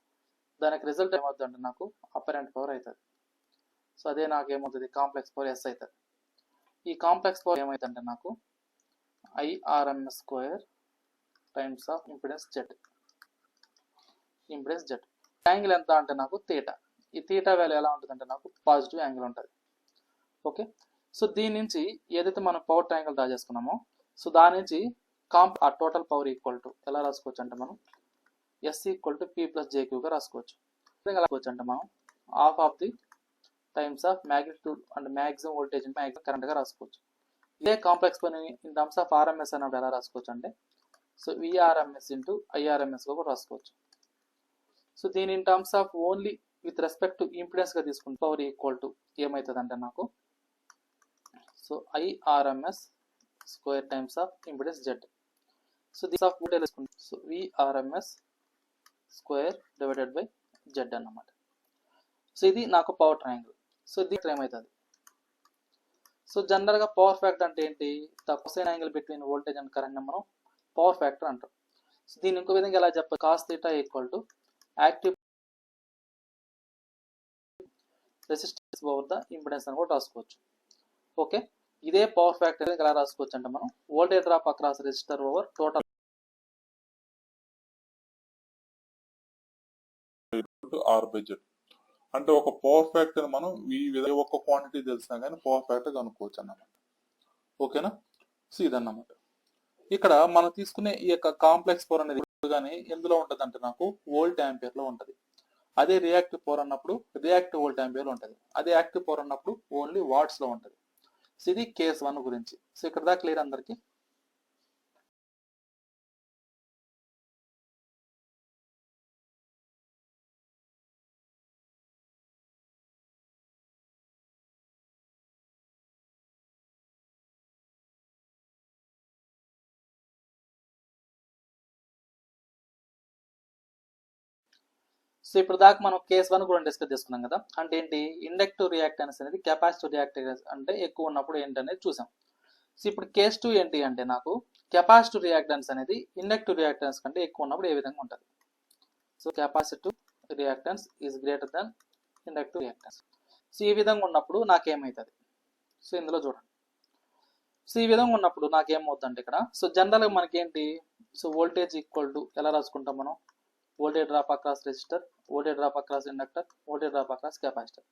దానికి రిజల్ట్ ఏమవుతుందంటే నాకు అపరెంట్ పవర్ అవుతుంది. సో అదే నాకు ఏమవుతుంది, కాంప్లెక్స్ పవర్ S అవుతుంది. ఈ కాంప్లెక్స్ పవర్ ఏమవుతుందంటే నాకు IRMS square times of impedance Z. Impedance Z angle ఎంత అంటే నాకు థీటా. ఈ థీటా వాల్యూ ఎలా ఉంటుందంటే నాకు పాజిటివ్ యాంగిల్ ఉంటుంది. ఓకే. సో దీని నుంచి ఏదైతే మనం పవర్ ట్రయాంగిల్ డ్రా చేసుకున్నామో, సో దాని నుంచి ఆ టోటల్ పవర్ ఈక్వల్ టు ఎలా రాసుకోవచ్చు అంటే మనం S equal to P plus JQ గా రాసుకోవచ్చు. రాసుకోవచ్చు అంటే మనం half of the times of magnitude and maximum voltage maximum current గా రాసుకోవచ్చు. ఇదే కాంప్లెక్స్ పని ఇన్ టర్మ్స్ ఆఫ్ RMS అన్నప్పుడు ఎలా రాసుకోవచ్చు అంటే, సో VRMS ఇంటూ IRMS గా కూడా రాసుకోవచ్చు. సో దీని in terms of only with respect to impedance గా తీసుకుంటే పవర్ ఈక్వల్ టు ఏమవుతుంది అంటే నాకు, so IRMS square times of impedance Z. So this of voltage తీసుకుంటే so VRMS square divided by Z అన్నమాట. సో ఇది నాకు పవర్ ట్రయాంగిల్. సో దీంట్లో ఏమవుతుంది, సో జనరల్ గా పవర్ ఫ్యాక్టర్ అంటే ఏంటి, the cosine angle between voltage and current మనం పవర్ ఫ్యాక్టర్ అంటాం. సో దీన్ని ఇంకో విధంగా ఎలా చెప్పాలి, cos theta equal to active resistance over the impedance అని కూడా రాసుకోవచ్చు. ఓకే. ఇదే పవర్ ఫ్యాక్టర్ ఎలా రాసుకోవచ్చు అంటే మనం voltage drop across resistor over total R/Z. అంటే ఒక పవర్ ఫ్యాక్టర్ మనం ఈ విధంగా ఒక క్వాంటిటీ తెలిసినా కానీ పవర్ ఫ్యాక్టర్ కనుక్కోవచ్చు అన్నమాట. ఓకేనా. సో ఇదన్నమాట. ఇక్కడ మనం తీసుకునే ఈ యొక్క కాంప్లెక్స్ పవర్ అనేది కానీ ఎందులో ఉంటుంది అంటే నాకు వోల్ట్ యాంపియర్ లో ఉంటుంది. అదే రియాక్టివ్ పవర్ అన్నప్పుడు రియాక్టివ్ వోల్ట్ యాంపియర్ లో ఉంటుంది. అదే యాక్టివ్ పవర్ అన్నప్పుడు ఓన్లీ వాట్స్ లో ఉంటుంది. సో ఇది కేస్ 1 గురించి. సో ఇక్కడ దాకా క్లియర్ అందరికి. సో ఇప్పుడు దాకా మనం కేస్ 1 కూడా డిస్కస్ చేసుకున్నాం కదా. అంటే ఏంటి, ఇండక్టివ్ రియాక్టెన్స్ అనేది కెపాసిటివ్ రియాక్టెన్స్ అంటే ఎక్కువ ఉన్నప్పుడు ఏంటనేది చూసాం. సో ఇప్పుడు కేస్ 2 ఏంటి అంటే నాకు కెపాసిటివ్ రియాక్టెన్స్ అనేది ఇండక్టివ్ రియాక్టెన్స్ కంటే ఎక్కువ ఉన్నప్పుడు ఏ విధంగా ఉంటుంది. So capacitive reactance is greater than inductive reactance. So ఈ విధంగా ఉన్నప్పుడు నాకేమవుతుంది, సో ఇందులో చూడండి. సో ఈ విధంగా ఉన్నప్పుడు నాకేమవుతుంది ఇక్కడ, సో జనరల్గా మనకేంటి, సో వోల్టేజ్ ఈక్వల్ టు ఎలా రాసుకుంటాం మనం, voltage drop across resistor, voltage drop across inductor, voltage drop across capacitor.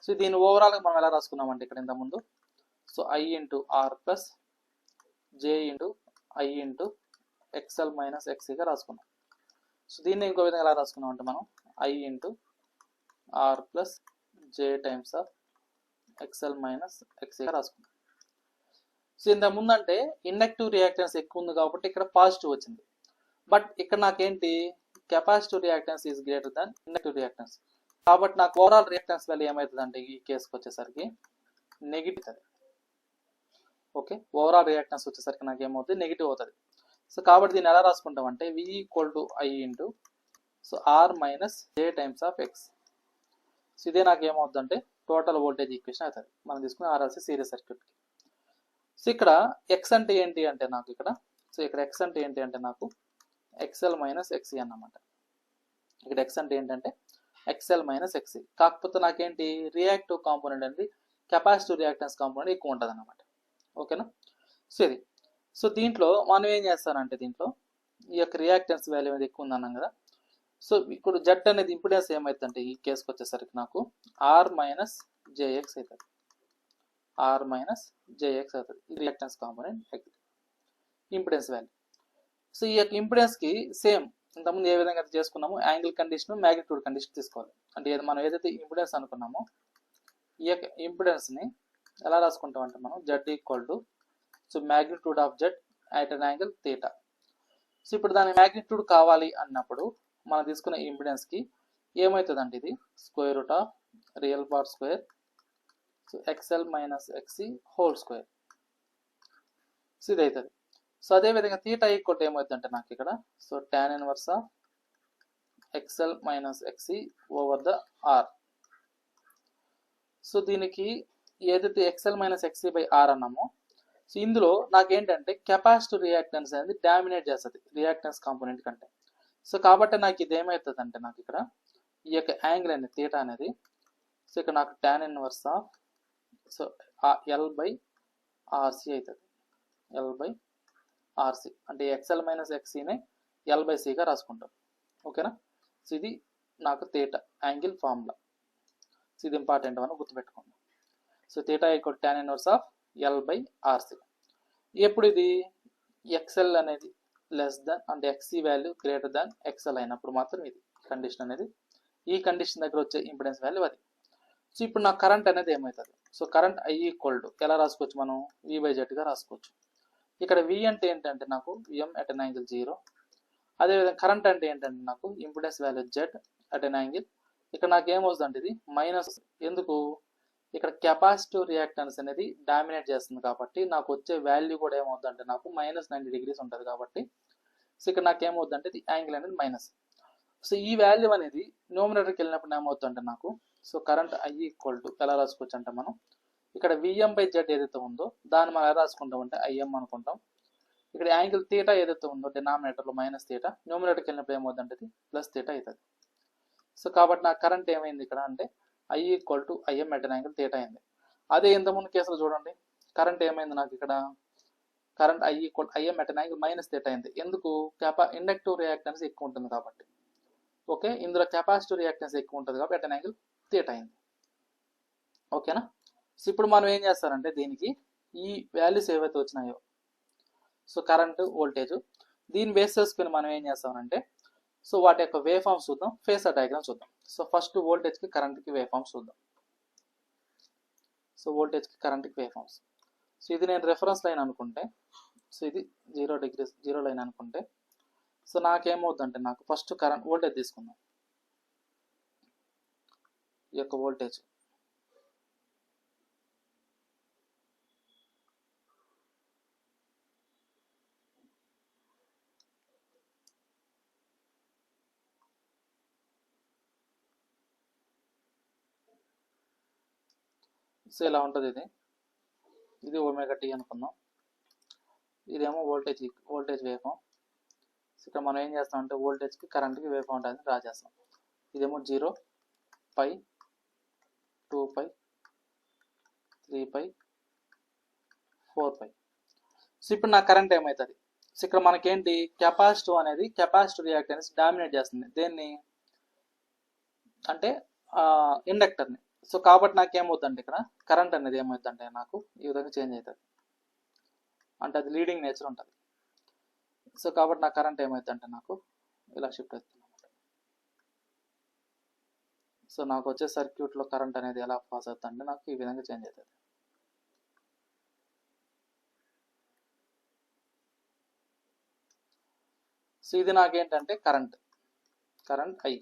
So దీని ఓవరాల్ గా మనం ఎలా రాసుకున్నామంటే ఇక్కడ ఇంత ముందు, so I into R plus J into I into XL minus XC గా రాసుకున్నాం. సో దీన్ని ఇంకో విధంగా ఎలా రాసుకున్నాం అంటే మనం I into R plus J times of XL minus XC గా రాసుకున్నాం. సో ఇంత ముందు అంటే ఇండక్టివ్ రియాక్టెన్స్ ఎక్కువ ఉంది కాబట్టి ఇక్కడ పాజిటివ్ వచ్చింది. బట్ ఇక్కడ నాకేంటి, capacitive reactance is greater than inductive reactance. కాబట్టి నాకు ఓవరాల్ రియాక్టెన్స్ వాల్యూ ఏమవుతుంది అంటే ఈ కేసుకి వచ్చేసరికి నెగిటివ్. ఓకే, ఓవరాల్ రియాక్టెన్స్ వచ్చేసరికి నాకు ఏమవుతుంది, నెగిటివ్ అవుతుంది. సో కాబట్టి దీన్ని ఎలా రాసుకుంటాం అంటే V = I into so R minus J times of X. So ఇదే నాకు ఏమవుతుంది అంటే టోటల్ వోల్టేజ్ ఈక్వేషన్ అవుతుంది మనం తీసుకునే ఆర్ఎల్సీ సిరీస్ సర్క్యూట్కి. సో ఇక్కడ ఎక్స్ అంటే ఏంటి అంటే నాకు ఇక్కడ ఎక్స్ అంటే ఏంటి అంటే నాకు XL మైనస్ XC అన్నమాట. ఇక్కడ ఎక్స్ అంటే ఏంటంటే XL మైనస్ XC. కాకపోతే నాకేంటి రియాక్టివ్ కాంపోనెంట్ అనేది కెపాసిటివ్ రియాక్టెన్స్ కాంపోనెంట్ ఎక్కువ ఉంటుంది అన్నమాట. ఓకేనా. సో ఇది సో దీంట్లో మనం ఏం చేస్తానంటే దీంట్లో ఈ యొక్క రియాక్టెన్స్ వాల్యూ అనేది ఎక్కువ ఉందన్నాం కదా. సో ఇప్పుడు జెడ్ అనేది ఇంపిడెన్స్ ఏమైతుందంటే ఈ కేసుకి వచ్చేసరికి నాకు R మైనస్ JX అవుతుంది. R మైనస్ JX అవుతుంది reactance component impedance value. So ఈ యొక్క ఇంపిడెన్స్కి సేమ్ ఇంతకుముందు ఏ విధంగా అయితే చేసుకున్నామో యాంగిల్ కండిషన్ మ్యాగ్నిట్యూడ్ కండిషన్ తీసుకోవాలి. అంటే మనం ఏదైతే ఇంపిడెన్స్ అనుకున్నామో ఈ యొక్క ఇంపిడెన్స్ని ఎలా రాసుకుంటాం అంటే మనం Z so magnitude of Z at an angle theta. So ఇప్పుడు దాని మ్యాగ్నిట్యూడ్ కావాలి అన్నప్పుడు మనం తీసుకున్న ఇంపిడెన్స్కి ఏమవుతుందంటే ఇది square root of real part square so XL minus XC whole square. So ఇది అవుతుంది. సో అదేవిధంగా థీటా ఈక్వల్ ఏమవుతుందంటే నాకు ఇక్కడ so tan inverse of XL minus XC over the R. So దీనికి ఏదైతే XL minus XC by R అన్నామో so ఇందులో నాకేంటంటే కెపాసిటివ్ రియాక్టెన్స్ అనేది డామినేట్ చేస్తుంది రియాక్టెన్స్ కాంపోనెంట్ కంటే. సో కాబట్టి నాకు ఇది ఏమవుతుంది అంటే నాకు ఇక్కడ ఈ యొక్క యాంగిల్ అనేది థీటా అనేది సో ఇక్కడ నాకు tan inverse of so L by RC అవుతుంది. L బై RC అంటే XL మైనస్ XCనే L బై Cగా రాసుకుంటాం. ఓకేనా. సో ఇది నాకు థీటా యాంగిల్ ఫార్ములా. సో ఇది ఇంపార్టెంట్ అని గుర్తుపెట్టుకోండి. So theta equal tan inverse of L by RC. ఎప్పుడు ఇది XL అనేది లెస్ దాన్ అంటే XC value greater than XL అయినప్పుడు మాత్రం ఇది కండిషన్ అనేది ఈ కండిషన్ దగ్గర వచ్చే ఇంపిడెన్స్ వాల్యూ అది. సో ఇప్పుడు నాకు కరెంట్ అనేది ఏమవుతుంది సో కరెంట్ I ఎలా రాసుకోవచ్చు మనం V/Z రాసుకోవచ్చు. ఇక్కడ V అంటే ఏంటంటే నాకు M అట్ అన్ యాంగిల్ 0. అదేవిధంగా కరెంట్ అంటే ఏంటంటే నాకు impedance value Z at an angle ఇక్కడ నాకు ఏమవుతుంది అంటే ఇది మైనస్. ఎందుకు ఇక్కడ కెపాసిటివ్ రియాక్టెన్స్ అనేది డామినేట్ చేస్తుంది కాబట్టి నాకు వచ్చే వాల్యూ కూడా ఏమవుతుంది అంటే నాకు మైనస్ 90 degrees ఉంటుంది కాబట్టి సో ఇక్కడ నాకు ఏమవుతుంది అంటే ఇది యాంగిల్ అనేది మైనస్. సో ఈ వాల్యూ అనేది న్యూమరేటర్కి వెళ్ళినప్పుడు ఏమవుతుందంటే నాకు సో కరెంట్ I ఎలా రాసుకోవచ్చు అంటే మనం ఇక్కడ VM/Z ఏదైతే ఉందో దాన్ని మనం ఎలా రాసుకుంటాం అంటే IM అనుకుంటాం. ఇక్కడ యాంగిల్ థీటా ఏదైతే ఉందో డినామినేటర్లో మైనస్ థీటా న్యూమరేటర్కి వెళ్ళినప్పుడు ఏమవుతుంది అంటే ఇది ప్లస్ థీటా అవుతుంది. సో కాబట్టి నాకు కరెంట్ ఏమైంది ఇక్కడ అంటే I IM at an angle theta అయింది. అదే ఇంతకుముందు కేసులో చూడండి కరెంట్ ఏమైంది నాకు ఇక్కడ current IM at an angle minus theta అయింది. ఎందుకు ఇండక్టివ్ రియాక్టెన్స్ ఎక్కువ ఉంటుంది కాబట్టి. ఓకే, ఇందులో కెపాసిటివ్ రియాక్టెన్స్ ఎక్కువ ఉంటుంది కాబట్టి అట్ అన్ యాంగిల్ థీటా అయింది. ఓకేనా. సో ఇప్పుడు మనం ఏం చేస్తారంటే దీనికి ఈ వాల్యూస్ ఏవైతే వచ్చినాయో సో కరెంటు వోల్టేజ్ దీన్ని బేస్ చేసుకుని మనం ఏం చేస్తామంటే సో వాటి యొక్క వేవ్ ఫార్మ్స్ చూద్దాం, ఫేజర్ డయాగ్రామ్ చూద్దాం. సో ఫస్ట్ వోల్టేజ్కి కరెంట్కి వేవ్ ఫార్మ్స్ చూద్దాం. సో వోల్టేజ్కి కరెంట్కి వేవ్ ఫార్మ్స్. సో ఇది నేను రెఫరెన్స్ లైన్ అనుకుంటే సో ఇది 0 degrees 0 లైన్ అనుకుంటే సో నాకేమవుతుందంటే నాకు ఫస్ట్ కరెంట్ వోల్టేజ్ తీసుకుందాం. ఈ యొక్క వోల్టేజ్ సో ఇలా ఉంటుంది. ఇది ωt అనుకుందాం. ఇదేమో వోల్టేజ్ వేవ్ ఫామ్. సో ఇక్కడ మనం ఏం చేస్తామంటే వోల్టేజ్కి కరెంట్కి వేవ్ ఫామ్ అనేది డ్రా చేస్తాం. ఇదేమో 0 π 2 π 3 π 4 π. సో ఇప్పుడు నా కరెంట్ ఏమవుతుంది సో ఇక్కడ మనకేంటి కెపాసిటివ్ రియాక్టెన్స్ డామినేట్ చేస్తుంది దేన్ని అంటే ఇండక్టర్ని. సో కాబట్టి నాకు ఏమవుతుందంటే ఇక్కడ కరెంట్ అనేది ఏమవుతుందంటే నాకు ఈ విధంగా చేంజ్ అవుతుంది అంటే అది లీడింగ్ నేచర్ ఉంటుంది. సో కాబట్టి నా కరెంట్ ఏమవుతుందంటే నాకు ఇలా షిఫ్ట్ అవుతుంది అన్నమాట. సో నాకు వచ్చే సర్క్యూట్లో కరెంట్ అనేది ఎలా పాస్ అవుతుందంటే నాకు ఈ విధంగా చేంజ్ అవుతుంది. సో ఇది నాకేంటంటే కరెంట్ I.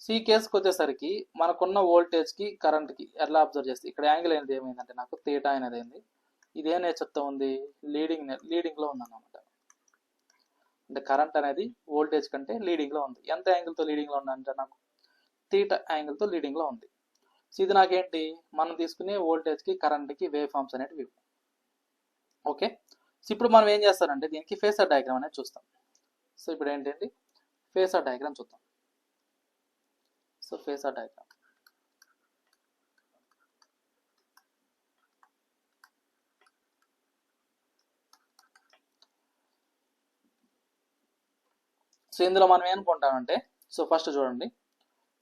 సో ఈ కేసుకి వచ్చేసరికి మనకున్న వోల్టేజ్కి కరెంట్కి ఎలా అబ్జర్వ్ చేస్తే ఇక్కడ యాంగిల్ అనేది ఏమైందంటే నాకు థీటా అనేది అయింది. ఇదే నేచర్తో ఉంది, లీడింగ్లో ఉందన్నమాట. అంటే కరెంట్ అనేది వోల్టేజ్ కంటే లీడింగ్లో ఉంది. ఎంత యాంగిల్తో లీడింగ్లో ఉందంటే నాకు థీటా యాంగిల్తో లీడింగ్లో ఉంది. సో ఇది నాకేంటి, మనం తీసుకునే వోల్టేజ్కి కరెంట్కి వేవ్ ఫార్మ్స్ అనేటివి. ఓకే, సో ఇప్పుడు మనం ఏం చేస్తారంటే దీనికి ఫేసర్ డయాగ్రామ్ అనేది చూస్తాం. సో ఇప్పుడు ఏంటంటే ఫేసర్ డయాగ్రామ్ చూద్దాం. సో ఫేసర్ డయాగ్రామ్, సో ఇందులో మనం ఏమనుకుంటామంటే, సో ఫస్ట్ చూడండి,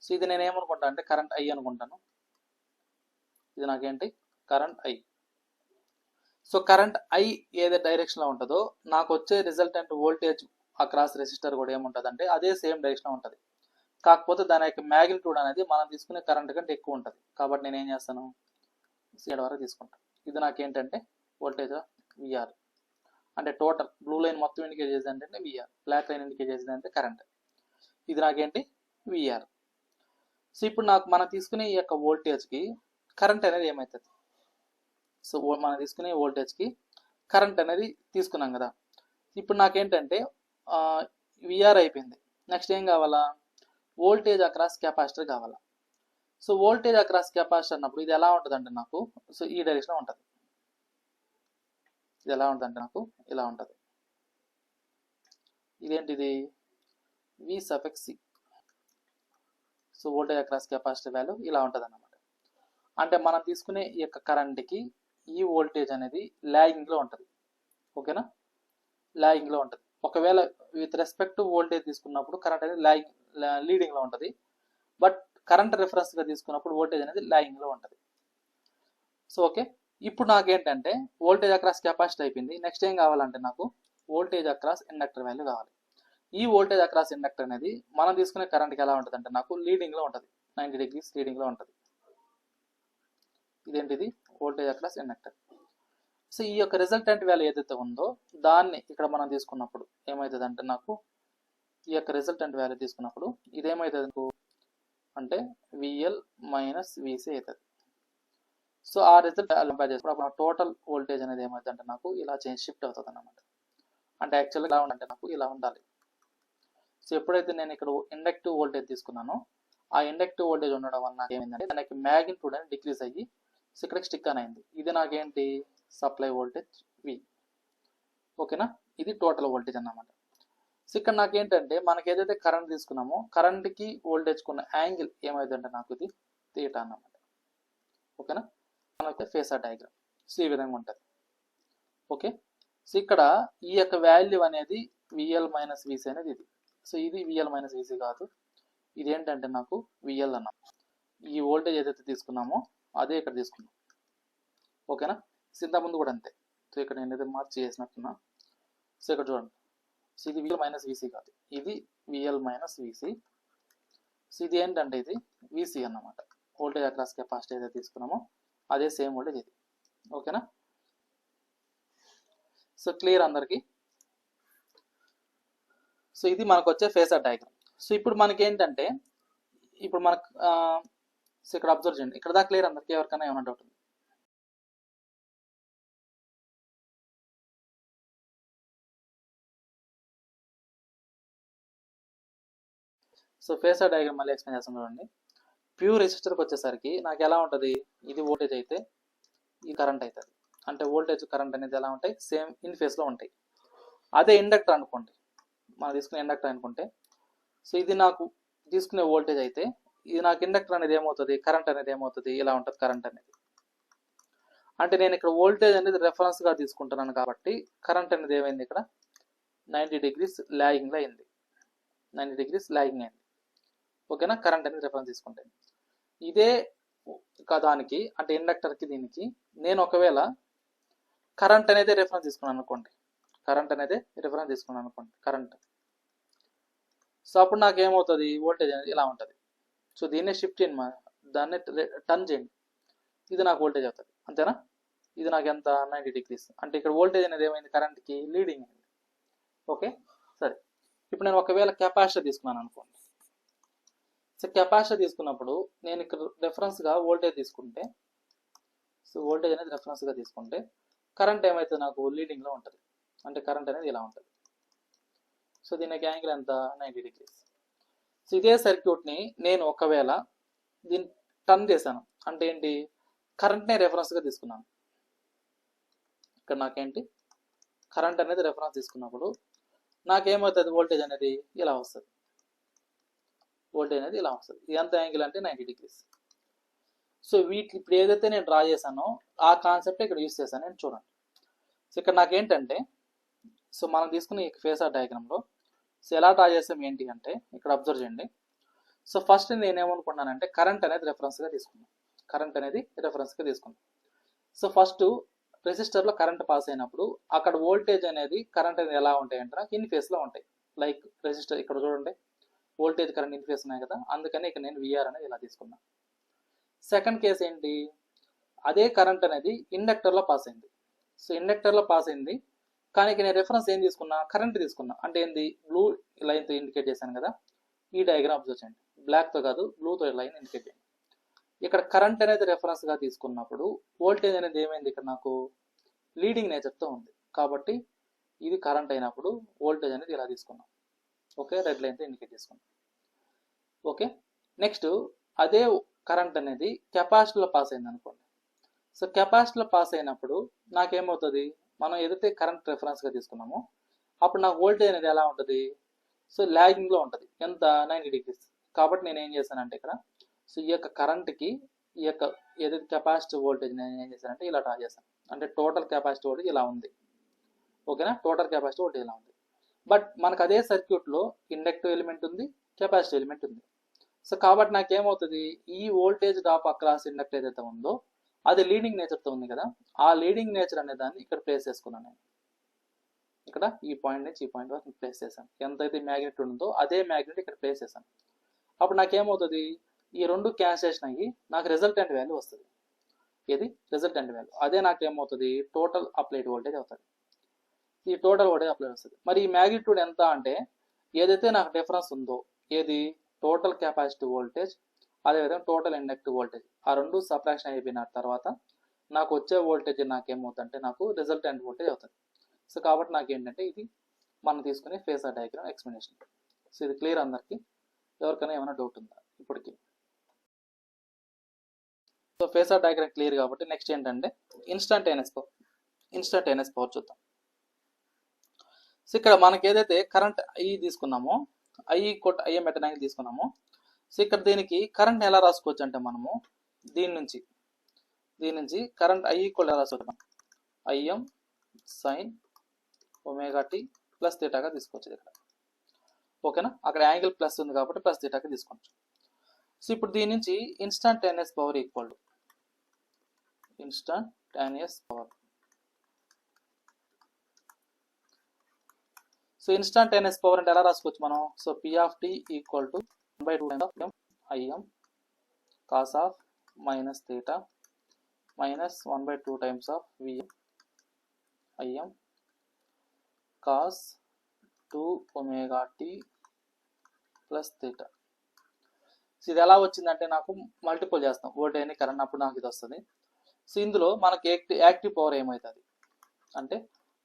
సో ఇది నేను ఏమనుకుంటా అంటే కరెంట్ ఐ అనుకుంటాను. ఇది నాకేంటి current I. So current I ఏదే డైరెక్షన్లో ఉంటుందో నాకు వచ్చే రిజల్టెంట్ వోల్టేజ్ అక్రాస్ రెసిస్టర్ కూడా ఏముంటుంది అంటే అదే సేమ్ డైరెక్షన్లో ఉంటుంది. కాకపోతే దాని యొక్క మ్యాగ్నిట్యూడ్ అనేది మనం తీసుకునే కరెంట్ కంటే ఎక్కువ ఉంటుంది. కాబట్టి నేను ఏం చేస్తాను, ఇక్కడ వరకు తీసుకుంటాను. ఇది నాకేంటంటే వోల్టేజ్ విఆర్, అంటే టోటల్ బ్లూ లైన్ మొత్తం ఇండికేట్ చేసేది అంటే విఆర్, బ్లాక్ లైన్ ఇండికేట్ చేసేది అంటే కరెంట్. ఇది నాకేంటి విఆర్. సో ఇప్పుడు నాకు మనం తీసుకునే ఈ యొక్క వోల్టేజ్కి కరెంట్ అనేది ఏమవుతుంది, సో మనం తీసుకునే వోల్టేజ్కి కరెంట్ అనేది తీసుకున్నాం కదా. ఇప్పుడు నాకేంటంటే విఆర్ అయిపోయింది. నెక్స్ట్ ఏం కావాలా, వోల్టేజ్ అక్రాస్ కెపాసిటర్ కావాలా. సో వోల్టేజ్ అక్రాస్ కెపాసిటర్ అన్నప్పుడు ఇది ఎలా ఉంటుంది అంటే నాకు, సో ఈ డైరెక్షన్లో ఉంటుంది. ఇది ఎలా ఉంటుంది అంటే నాకు ఇలా ఉంటుంది. ఇదేంటిది V suffix C. So voltage across capacitor value ఇలా ఉంటుంది అన్నమాట. అంటే మనం తీసుకునే ఈ యొక్క కరెంట్కి ఈ వోల్టేజ్ అనేది లాగింగ్లో ఉంటుంది. ఓకేనా, లాగింగ్లో ఉంటుంది. ఒకవేళ విత్ రెస్పెక్ట్ టు వోల్టేజ్ తీసుకున్నప్పుడు కరెంట్ అనేది లీడింగ్లో ఉంటుంది. బట్ కరెంట్ రిఫరెన్స్గా తీసుకున్నప్పుడు వోల్టేజ్ అనేది లాగింగ్లో ఉంటుంది. సో ఓకే, ఇప్పుడు నాకేంటంటే వోల్టేజ్ అక్రాస్ కెపాసిటర్ అయిపోయింది. నెక్స్ట్ ఏం కావాలంటే నాకు వోల్టేజ్ అక్రాస్ ఇండక్టర్ వాల్యూ కావాలి. ఈ వోల్టేజ్ అక్రాస్ ఇండక్టర్ అనేది మనం తీసుకునే కరెంట్కి ఎలా ఉంటుంది అంటే నాకు లీడింగ్లో ఉంటుంది, 90 degrees లీడింగ్లో ఉంటుంది. ఇదేంటిది వోల్టేజ్ అక్రాస్ ఇండక్టర్. సో ఈ యొక్క రిజల్టెంట్ వాల్యూ ఏదైతే ఉందో దాన్ని ఇక్కడ మనం తీసుకున్నప్పుడు ఏమవుతుంది అంటే నాకు ఈ యొక్క రిజల్టెంట్ వాల్యూ తీసుకున్నప్పుడు ఇదేమవుతుంది అంటే విఎల్ మైనస్ విసి అవుతుంది. సో ఆ రిజల్ట్ కంపేర్ చేసుకున్నప్పుడు టోటల్ వోల్టేజ్ అనేది ఏమవుతుంది అంటే నాకు ఇలా షిఫ్ట్ అవుతుంది అన్నమాట. అంటే యాక్చువల్గా ఎలా ఉండాలంటే నాకు ఇలా ఉండాలి. సో ఎప్పుడైతే నేను ఇక్కడ ఇండక్టివ్ వోల్టేజ్ తీసుకున్నానో ఆ ఇండక్టివ్ వోల్టేజ్ ఉండడం వల్ల నాకు ఏమైందంటే దానికి మ్యాగ్నిట్యూడ్ అనేది డిక్రీజ్ అయ్యి సో ఇక్కడికి స్టిక్ అని అయింది. ఇది నాకేంటి సప్లై వోల్టేజ్ వి. ఓకేనా, ఇది టోటల్ వోల్టేజ్ అన్నమాట. సో ఇక్కడ నాకేంటంటే మనకి ఏదైతే కరెంట్ తీసుకున్నామో కరెంట్కి వోల్టేజ్కి ఉన్న యాంగిల్ ఏమైందంటే నాకు ఇది థీటా అన్నమాట. ఓకేనా, మనకి ఫేసర్ డయాగ్రామ్ సో ఈ విధంగా ఉంటుంది. ఓకే, సో ఇక్కడ ఈ యొక్క వాల్యూ అనేది విఎల్ మైనస్ విసి అనేది ఇది. సో ఇది విఎల్ మైనస్ విసి కాదు, ఇది ఏంటంటే నాకు విఎల్ అన్నాం. ఈ వోల్టేజ్ ఏదైతే తీసుకున్నామో అదే ఇక్కడ తీసుకున్నాం. ఓకేనా, ఇంత ముందు కూడా అంతే. సో ఇక్కడ నేను ఏదైతే మార్చి చేసినట్టున్నా. సో ఇక్కడ చూడండి, సో ఇది విఎల్ మైనస్ విసి కాదు, ఇది విఎల్ మైనస్ విసి. సో ఇది ఏంటంటే ఇది విసి అన్నమాట. వోల్టేజ్ అక్రాస్ కెపాసిటీ ఏదైతే తీసుకున్నామో అదే సేమ్ వోల్టేజ్ ఇది. ఓకేనా, సో క్లియర్ అందరికి. సో ఇది మనకు వచ్చే ఫేసర్ డయాగ్రామ్. సో ఇప్పుడు మనకి ఏంటంటే ఇప్పుడు మనకు సో ఇక్కడ అబ్జర్వ్ చేయండి, ఇక్కడ దాకా క్లియర్ అందరికి, ఎవరికైనా ఏమైనా డౌట్ ఉంది? సో ఫేసర్ డయాగ్రామ్ మళ్ళీ ఎక్స్ప్లెయిన్ చేస్తాం చూడండి. ప్యూర్ రెసిస్టర్కి వచ్చేసరికి నాకు ఎలా ఉంటుంది, ఇది వోల్టేజ్ అయితే ఇది కరెంట్ అవుతుంది. అంటే వోల్టేజ్ కరెంట్ అనేది ఎలా ఉంటాయి, సేమ్ ఇన్ ఫేస్లో ఉంటాయి. అదే ఇండక్టర్ అనుకోండి, మనం తీసుకునే ఇండక్టర్ అనుకుంటే, సో ఇది నాకు తీసుకునే వోల్టేజ్ అయితే ఇది నాకు ఇండక్టర్ అనేది ఏమవుతుంది, కరెంట్ అనేది ఏమవుతుంది, ఇలా ఉంటుంది కరెంట్ అనేది. అంటే నేను ఇక్కడ వోల్టేజ్ అనేది రెఫరెన్స్గా తీసుకుంటున్నాను కాబట్టి కరెంట్ అనేది ఏమైంది ఇక్కడ 90 degrees లాగింగ్లో అయింది, 90 degrees లాగింగ్ అయింది. ఓకేనా, కరెంట్ అనేది రెఫరెన్స్ తీసుకుంటే. ఇదే దానికి అంటే ఇండక్టర్కి దీనికి నేను ఒకవేళ కరెంట్ అనేది రెఫరెన్స్ తీసుకున్నాను అనుకోండి, కరెంట్ అనేది రిఫరెన్స్ తీసుకున్నాను అనుకోండి కరెంట్. సో అప్పుడు నాకు ఏమవుతుంది, వోల్టేజ్ అనేది ఇలా ఉంటుంది. సో దీన్నే షిఫ్ట్ చేయండి, దాన్ని టర్న్ చేయండి, ఇది నాకు వోల్టేజ్ అవుతుంది. అంతేనా, ఇది నాకు ఎంత 90 degrees. అంటే ఇక్కడ వోల్టేజ్ అనేది ఏమైంది, కరెంట్కి లీడింగ్ అయింది. ఓకే, సరే. ఇప్పుడు నేను ఒకవేళ కెపాసిటర్ తీసుకున్నాను అనుకోండి. సో కెపాసిటర్ తీసుకున్నప్పుడు నేను ఇక్కడ రెఫరెన్స్గా వోల్టేజ్ తీసుకుంటే, సో వోల్టేజ్ అనేది రెఫరెన్స్గా తీసుకుంటే కరెంట్ ఏమైతే నాకు లీడింగ్లో ఉంటుంది, అంటే కరెంట్ అనేది ఇలా ఉంటుంది. సో దీనికి యాంగిల్ ఎంత 90 డిగ్రీస్. సో ఇదే సర్క్యూట్ని నేను ఒకవేళ దీన్ని టర్న్ చేశాను అంటే ఏంటి, కరెంట్నే రెఫరెన్స్గా తీసుకున్నాను. ఇక్కడ నాకేంటి కరెంట్ అనేది రెఫరెన్స్ తీసుకున్నప్పుడు నాకేమవుతుంది, వోల్టేజ్ అనేది ఇలా వస్తుంది. వోల్టేజ్ అనేది ఇలా వస్తుంది. ఇది ఎంత యాంగిల్ అంటే 90 డిగ్రీస్. సో వీటి ఇప్పుడు ఏదైతే నేను డ్రా చేశానో ఆ కాన్సెప్ట్ ఇక్కడ యూస్ చేశాను నేను, చూడండి. సో ఇక్కడ నాకేంటంటే, సో మనం తీసుకున్న ఈ ఫేసార్ డయాగ్రామ్లో సో ఎలా డ్రా చేసాం ఏంటి అంటే ఇక్కడ అబ్జర్వ్ చేయండి. సో ఫస్ట్ నేనేమనుకున్నానంటే కరెంట్ అనేది రెఫరెన్స్గా తీసుకున్నాను. కరెంట్ అనేది రెఫరెన్స్గా తీసుకున్నాను. సో ఫస్ట్ రెసిస్టర్లో కరెంట్ పాస్ అయినప్పుడు అక్కడ వోల్టేజ్ అనేది కరెంట్ అనేది ఎలా ఉంటాయంటే నాకు ఇన్ ఫేస్లో ఉంటాయి. లైక్ రెసిస్టర్ ఇక్కడ చూడండి, వోల్టేజ్ కరెంట్ ఇన్ ఫేస్ ఉన్నాయి కదా, అందుకని ఇక్కడ నేను విఆర్ అనేది ఇలా తీసుకున్నాను. సెకండ్ కేసు ఏంటి, అదే కరెంట్ అనేది ఇండక్టర్లో పాస్ అయింది. సో ఇండక్టర్లో పాస్ అయింది, కానీ ఇక్కడ నేను రెఫరెన్స్ ఏం తీసుకున్నా, కరెంట్ తీసుకున్నా. అంటే ఏంది, బ్లూ లైన్తో ఇండికేట్ చేశాను కదా, ఈ డయాగ్రామ్ అబ్జర్వ్ చేయండి. బ్లాక్తో కాదు, బ్లూతో లైన్ ఇండికేట్ చేయండి. ఇక్కడ కరెంట్ అనేది రెఫరెన్స్గా తీసుకున్నప్పుడు వోల్టేజ్ అనేది ఏమైంది, ఇక్కడ నాకు లీడింగ్ నేచర్తో ఉంది కాబట్టి ఇది కరెంట్ అయినప్పుడు వోల్టేజ్ అనేది ఇలా తీసుకున్నాం. ఓకే, రెడ్ లైన్తో ఇండికేట్ చేసుకున్నాం. ఓకే, నెక్స్ట్ అదే కరెంట్ అనేది కెపాసిటీలో పాస్ అయింది అనుకోండి. సో కెపాసిటీలో పాస్ అయినప్పుడు నాకేమవుతుంది, మనం ఏదైతే కరెంట్ రెఫరెన్స్గా తీసుకున్నామో అప్పుడు నాకు వోల్టేజ్ అనేది ఎలా ఉంటుంది, సో ల్యాగింగ్లో ఉంటుంది. ఎంత, 90 డిగ్రీస్. కాబట్టి నేను ఏం చేశానంటే ఇక్కడ సో ఈ యొక్క కరెంట్కి ఈ యొక్క ఏదైతే కెపాసిటీ వోల్టేజ్ నేను ఏం చేశానంటే ఇలా డ్రా చేశాను. అంటే టోటల్ కెపాసిటీ వోల్టేజ్ ఇలా ఉంది. ఓకేనా, టోటల్ కెపాసిటీ వోల్టేజ్ ఇలా ఉంది. బట్ మనకు అదే సర్క్యూట్లో ఇండక్టివ్ ఎలిమెంట్ ఉంది, కెపాసిటీ ఎలిమెంట్ ఉంది. సో కాబట్టి నాకేమవుతుంది, ఈ వోల్టేజ్ డ్రాప్ అక్రాస్ ఇండక్టర్ ఏదైతే ఉందో అది లీడింగ్ నేచర్తో ఉంది కదా, ఆ లీడింగ్ నేచర్ అనే దాన్ని ఇక్కడ ప్లేస్ చేసుకున్నాను నేను. ఇక్కడ ఈ పాయింట్ నుంచి ఈ పాయింట్ వరకు ప్లేస్ చేశాను. ఎంతైతే మ్యాగ్నెట్ ఉందో అదే మ్యాగ్నెట్ ఇక్కడ ప్లేస్ చేశాను. అప్పుడు నాకేమవుతుంది, ఈ రెండు క్యాన్సిలేషన్ అయ్యి నాకు రిజల్టెంట్ వాల్యూ వస్తుంది. ఇది రిజల్టెంట్ వాల్యూ. అదే నాకేమవుతుంది, టోటల్ అప్లైడ్ వోల్టేజ్ అవుతుంది. ఈ టోటల్ వోల్టేజ్ అప్లై వస్తుంది. మరి ఈ మ్యాగ్నిట్యూడ్ ఎంత అంటే ఏదైతే నాకు డిఫరెన్స్ ఉందో, ఏది టోటల్ కెపాసిటీ వోల్టేజ్ అదేవిధంగా టోటల్ ఇండక్టివ్ వోల్టేజ్, ఆ రెండు సబ్ట్రాక్షన్ అయిపోయిన తర్వాత నాకు వచ్చే వోల్టేజ్ నాకేమవుతుందంటే నాకు రిజల్టెంట్ వోల్టేజ్ అవుతుంది. సో కాబట్టి నాకేంటంటే ఇది మనం తీసుకునే ఫేసార్ డయాగ్రామ్ ఎక్స్ప్లెనేషన్. సో ఇది క్లియర్ అందరికీ? ఎవరికైనా ఏమైనా డౌట్ ఉందా ఇప్పటికి? సో ఫేసార్ డయాగ్రామ్ క్లియర్ కాబట్టి నెక్స్ట్ ఏంటంటే ఇన్స్టంటేనియస్ పవర్ చూద్దాం. సో ఇక్కడ మనకి ఏదైతే కరెంట్ ఐ తీసుకున్నామో, ఐఎం మెథడ్ యాంగిల్ తీసుకున్నామో, సో ఇక్కడ దీనికి కరెంట్ ఎలా రాసుకోవచ్చు అంటే మనము దీని నుంచి కరెంట్ ఐ ఈక్వల్ ఎలా రాసుకోవచ్చు, IM sine omega T plus థీటాగా తీసుకోవచ్చు ఇక్కడ. ఓకేనా, అక్కడ యాంగిల్ ప్లస్ ఉంది కాబట్టి ప్లస్ థీటాగా తీసుకోవచ్చు. సో ఇప్పుడు దీని నుంచి instantaneous power equal to instantaneous power. So instantaneous power అంటే ఎలా రాసుకోవచ్చు మనం, so P of T equal to 1/2 IM cos of minus theta minus 1/2 times of VM IM cos 2 omega T plus theta. So ఇది ఎలా వచ్చిందంటే నాకు multiple చేస్తాం వోల్టేజ్ని కరెంట్, అప్పుడు నాకు ఇది వస్తుంది. సో ఇందులో మనకి యాక్టివ్ పవర్ ఏమవుతుంది అంటే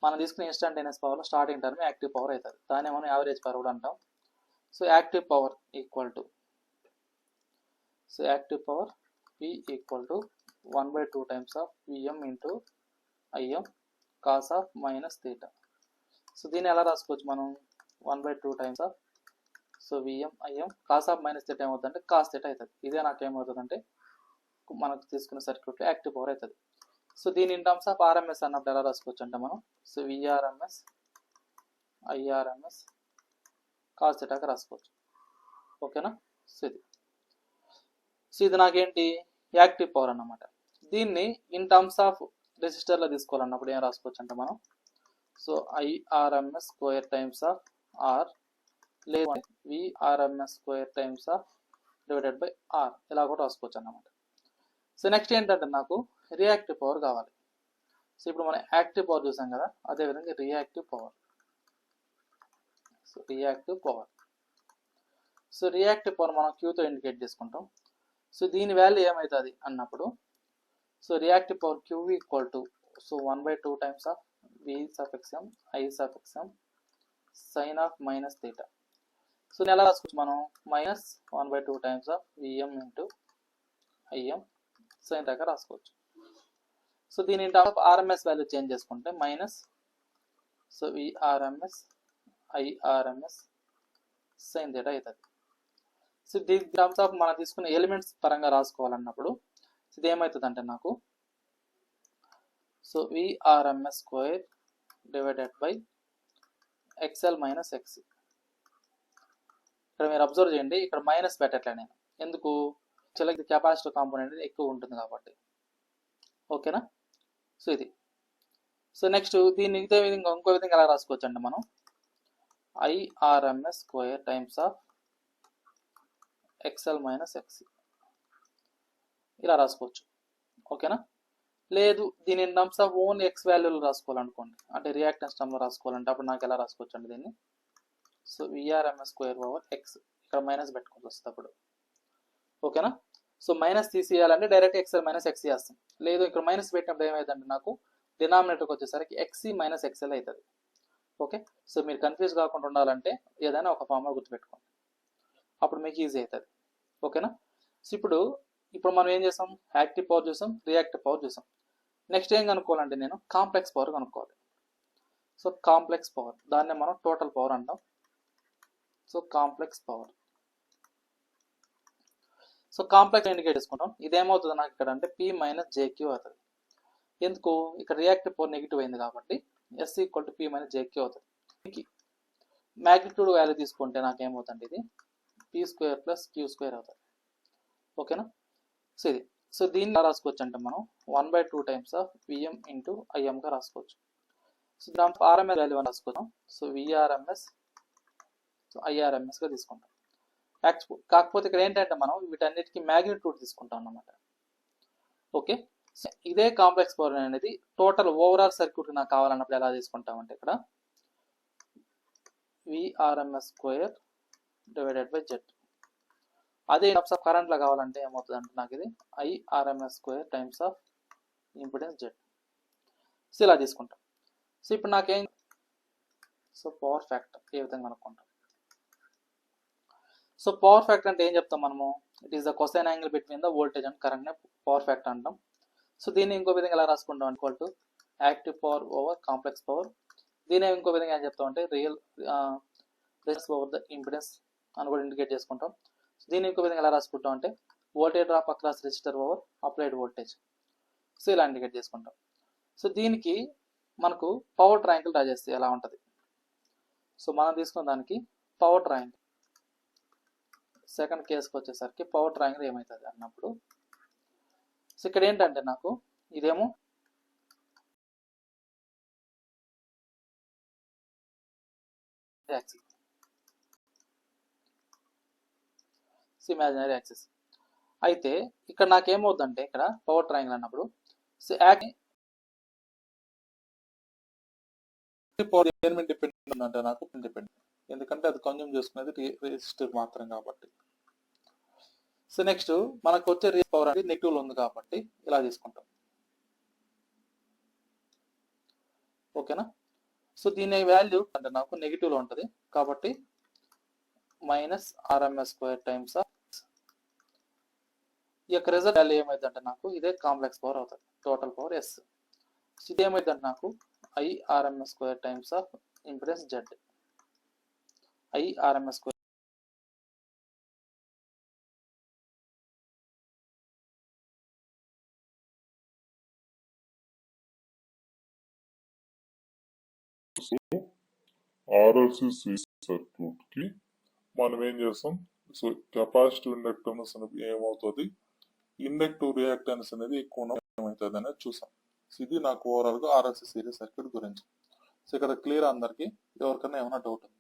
మనం తీసుకునే ఇన్స్టంటేనియస్ పవర్లో స్టార్టింగ్ టర్మ్ యాక్టివ్ పవర్ అవుతుంది. దాన్ని మనం యావరేజ్ పవర్ కూడా అంటాం. So active power equal to P equal to 1/2 times of VM into IM cos of minus theta. So దీన్ని ఎలా రాసుకోవచ్చు మనం, 1/2 times of so VM IM cos of minus theta ఏమవుతుందంటే కాస్ థీటా అవుతుంది. ఇదే నాకు ఏమవుతుందంటే మనకు తీసుకున్న సర్క్యూట్లో యాక్టివ్ పవర్ అవుతుంది. సో దీని ఇన్ టర్మ్స్ ఆఫ్ ఆర్ఎంఎస్ అన్నప్పుడు ఎలా రాసుకోవచ్చు అంటే మనం సో విఆర్ఎంఎస్ ఐఆర్ఎంఎస్ కాస్ థీటాగా రాసుకోవచ్చు. ఓకేనా, సో ఇది నాకేంటి యాక్టివ్ పవర్ అన్నమాట. దీన్ని ఇన్ టర్మ్స్ ఆఫ్ రెసిస్టర్లో తీసుకోవాలన్నప్పుడు ఏం రాసుకోవచ్చు అంటే మనం so IRMS square times of R లేదా VRMS square times of divided by R ఇలా కూడా రాసుకోవచ్చు అన్నమాట. సో నెక్స్ట్ ఏంటంటే నాకు రియాక్టివ్ పవర్ కావాలి. సో ఇప్పుడు మనం యాక్టివ్ పవర్ చూసాం కదా, అదేవిధంగా reactive power. So reactive power మనం క్యూతో ఇండికేట్ చేసుకుంటాం. సో దీని వాల్యూ ఏమవుతుంది అన్నప్పుడు so reactive power Q equal to so 1/2 times of v sub xm I sub xm sin of minus theta. So ఎలా రాసుకోవచ్చు మనం minus 1/2 times of vm into im sin theta రాసుకోవచ్చు. So దీని term of RMS value change చేసుకుంటే minus so vrms irms sin theta అవుతుంది. So దీని terms of మనం తీసుకునే ఎలిమెంట్స్ పరంగా రాసుకోవాలన్నప్పుడు ఇది ఏమవుతుంది అంటే నాకు so vrms square divided by xl minus xc. ఇక్కడ మీరు అబ్జర్వ్ చేయండి, ఇక్కడ మైనస్ పెట్టట్లే నేను, ఎందుకు చిలకి కెపాసిటర్ కాంపోనెంట్ ఎక్కువ ఉంటుంది కాబట్టి. ఓకేనా? సో ఇది. సో నెక్స్ట్ దీన్ని ఇదే విధంగా ఇంకో విధంగా ఎలా రాసుకోవచ్చు అంటే మనం irms square times of xl minus xc ఇలా రాసుకోవచ్చు. ఓకేనా? లేదు దీని టర్మ్స్ ఆఫ్ ఓన్ ఎక్స్ వాల్యూలు రాసుకోవాలనుకోండి, అంటే రియాక్టెన్స్ టర్మ్లో రాసుకోవాలంటే అప్పుడు నాకు ఎలా రాసుకోవచ్చు అంటే దీన్ని so vrms square over X, ఇక్కడ మైనస్ పెట్టుకోవాల్సి వస్తుంది అప్పుడు. ఓకేనా? సో మైనస్ తీసేయాలంటే డైరెక్ట్ xl మైనస్ xc వేస్తాం. లేదు ఇక్కడ మైనస్ పెట్టినప్పుడు ఏమైందంటే నాకు డినామినేటర్కి వచ్చేసరికి xc మైనస్ xl అవుతుంది. ఓకే? సో మీరు కన్ఫ్యూజ్ కాకుండా ఉండాలంటే ఏదైనా ఒక ఫార్ములా గుర్తుపెట్టుకోండి, అప్పుడు మీకు ఈజీ అవుతుంది. ఓకేనా? సో ఇప్పుడు మనం ఏం చేసాం, యాక్టివ్ పవర్ చూసాం, రియాక్టివ్ పవర్ చూసాం. నెక్స్ట్ ఏం కనుక్కోవాలంటే నేను కాంప్లెక్స్ పవర్ కనుక్కోవాలి. సో కాంప్లెక్స్ పవర్ దాన్నే మనం టోటల్ పవర్ అంటాం. So complex power, so complex indicate చేసుకుంటాం. ఇదేమవుతుంది నాకు ఇక్కడ అంటే p మైనస్ jq అవుతుంది. ఎందుకు, ఇక్కడ రియాక్టివ్ పవర్ నెగిటివ్ అయింది కాబట్టి s equal to p minus jq అవుతుంది. మ్యాగ్నిట్యూడ్ వాల్యూ తీసుకుంటే నాకు ఏమవుతుంది, ఇది p square plus q square అవుతుంది. ఓకేనా? సో ఇది. సో దీన్ని ఎలా రాసుకోవచ్చు అంటే మనం 1/2 times ఆఫ్ vm ఇంటూ imగా రాసుకోవచ్చు. సో దాంట్లో ఆర్ఎంఎస్ వాల్యూ అని రాసుకుందాం. సో vrms సో irmsగా తీసుకుంటాం. కాకపోతే ఇక్కడ ఏంటంటే మనం వీటన్నిటికీ మ్యాగ్నిట్యూడ్ తీసుకుంటాం అన్నమాట. ఓకే? ఇదే కాంప్లెక్స్ పవర్ అనేది టోటల్ ఓవరాల్ సర్క్యూట్ నాకు కావాలన్నప్పుడు ఎలా తీసుకుంటామంటే ఇక్కడ vrms square divided by z. అదే టర్మ్స్ ఆఫ్ కరెంట్లో కావాలంటే ఏమవుతుంది అంటే నాకు ఇది irms square times of impedance z. So ఇలా తీసుకుంటాం. సో ఇప్పుడు నాకేం, సో పవర్ ఫ్యాక్టర్ ఏ విధంగా అనుకుంటాం. సో పవర్ ఫ్యాక్టర్ అంటే ఏం చెప్తాం మనము, it is the cosine angle between the voltage and current power factor అంటాం. సో దీన్ని ఇంకో విధంగా ఎలా రాసుకుంటాం, equal to active power over complex power. దీన్ని ఇంకో విధంగా ఏం చెప్తాం అంటే real resistance over the impedance అని కూడా ఇండికేట్ చేసుకుంటాం. దీన్ని ఇంకో విధంగా ఎలా రాసుకుంటాం అంటే voltage drop across resistor over applied voltage. So ఇలా ఇండికేట్ చేసుకుంటాం. సో దీనికి మనకు పవర్ ట్రయాంగిల్ డ్రా చేస్తే ఎలా ఉంటుంది. సో మనం తీసుకున్న దానికి పవర్ ట్రయాంగిల్, సెకండ్ కేసుకి వచ్చేసరికి పవర్ ట్రయాంగిల్ ఏమవుతుంది అన్నప్పుడు, సో ఇక్కడ ఏంటంటే నాకు ఇదేమో యాక్సిస్, ఇమాజినరీ యాక్సిస్. అయితే ఇక్కడ నాకేమవుతుందంటే ఇక్కడ పవర్ ట్రయాంగిల్ అన్నప్పుడు పవర్ దేని మీద డిపెండ్ అంటే నాకు డిపెండ్, ఎందుకంటే అది కన్జ్యూమ్ చేసుకునేది రెసిస్టర్ మాత్రం కాబట్టి. సో నెక్స్ట్ మనకు వచ్చే రియల్ పవర్ అనేది నెగిటివ్ ఉంది కాబట్టి ఇలా తీసుకుంటాం. ఓకేనా? సో దీని వాల్యూ అంటే నాకు నెగిటివ్ లో ఉంటుంది కాబట్టి minus RMS square times of ఈ యొక్క రిజల్ట్ వాల్యూ ఏమైందంటే నాకు ఇదే కాంప్లెక్స్ పవర్ అవుతుంది, టోటల్ పవర్ S. ఇది ఏమైందంటే నాకు irms square times of impedance Z. irms square RLC circuit కి మనం ఏం చేస్తాం, సో కెపాసిటివ్ ఇండక్టెన్స్ అనేది ఏమవుతుంది, ఇండక్టివ్ రియాక్టెన్స్ అనేది ఎక్కువ ఏమవుతుంది అనేది చూసాం. సో ఇది నాకు ఓవరాల్ గా RLC సిరీస్ సర్క్యూట్ గురించి. సో ఇక్కడ క్లియర్ అందరికి, ఎవరికైనా ఏమైనా డౌట్ ఉంది?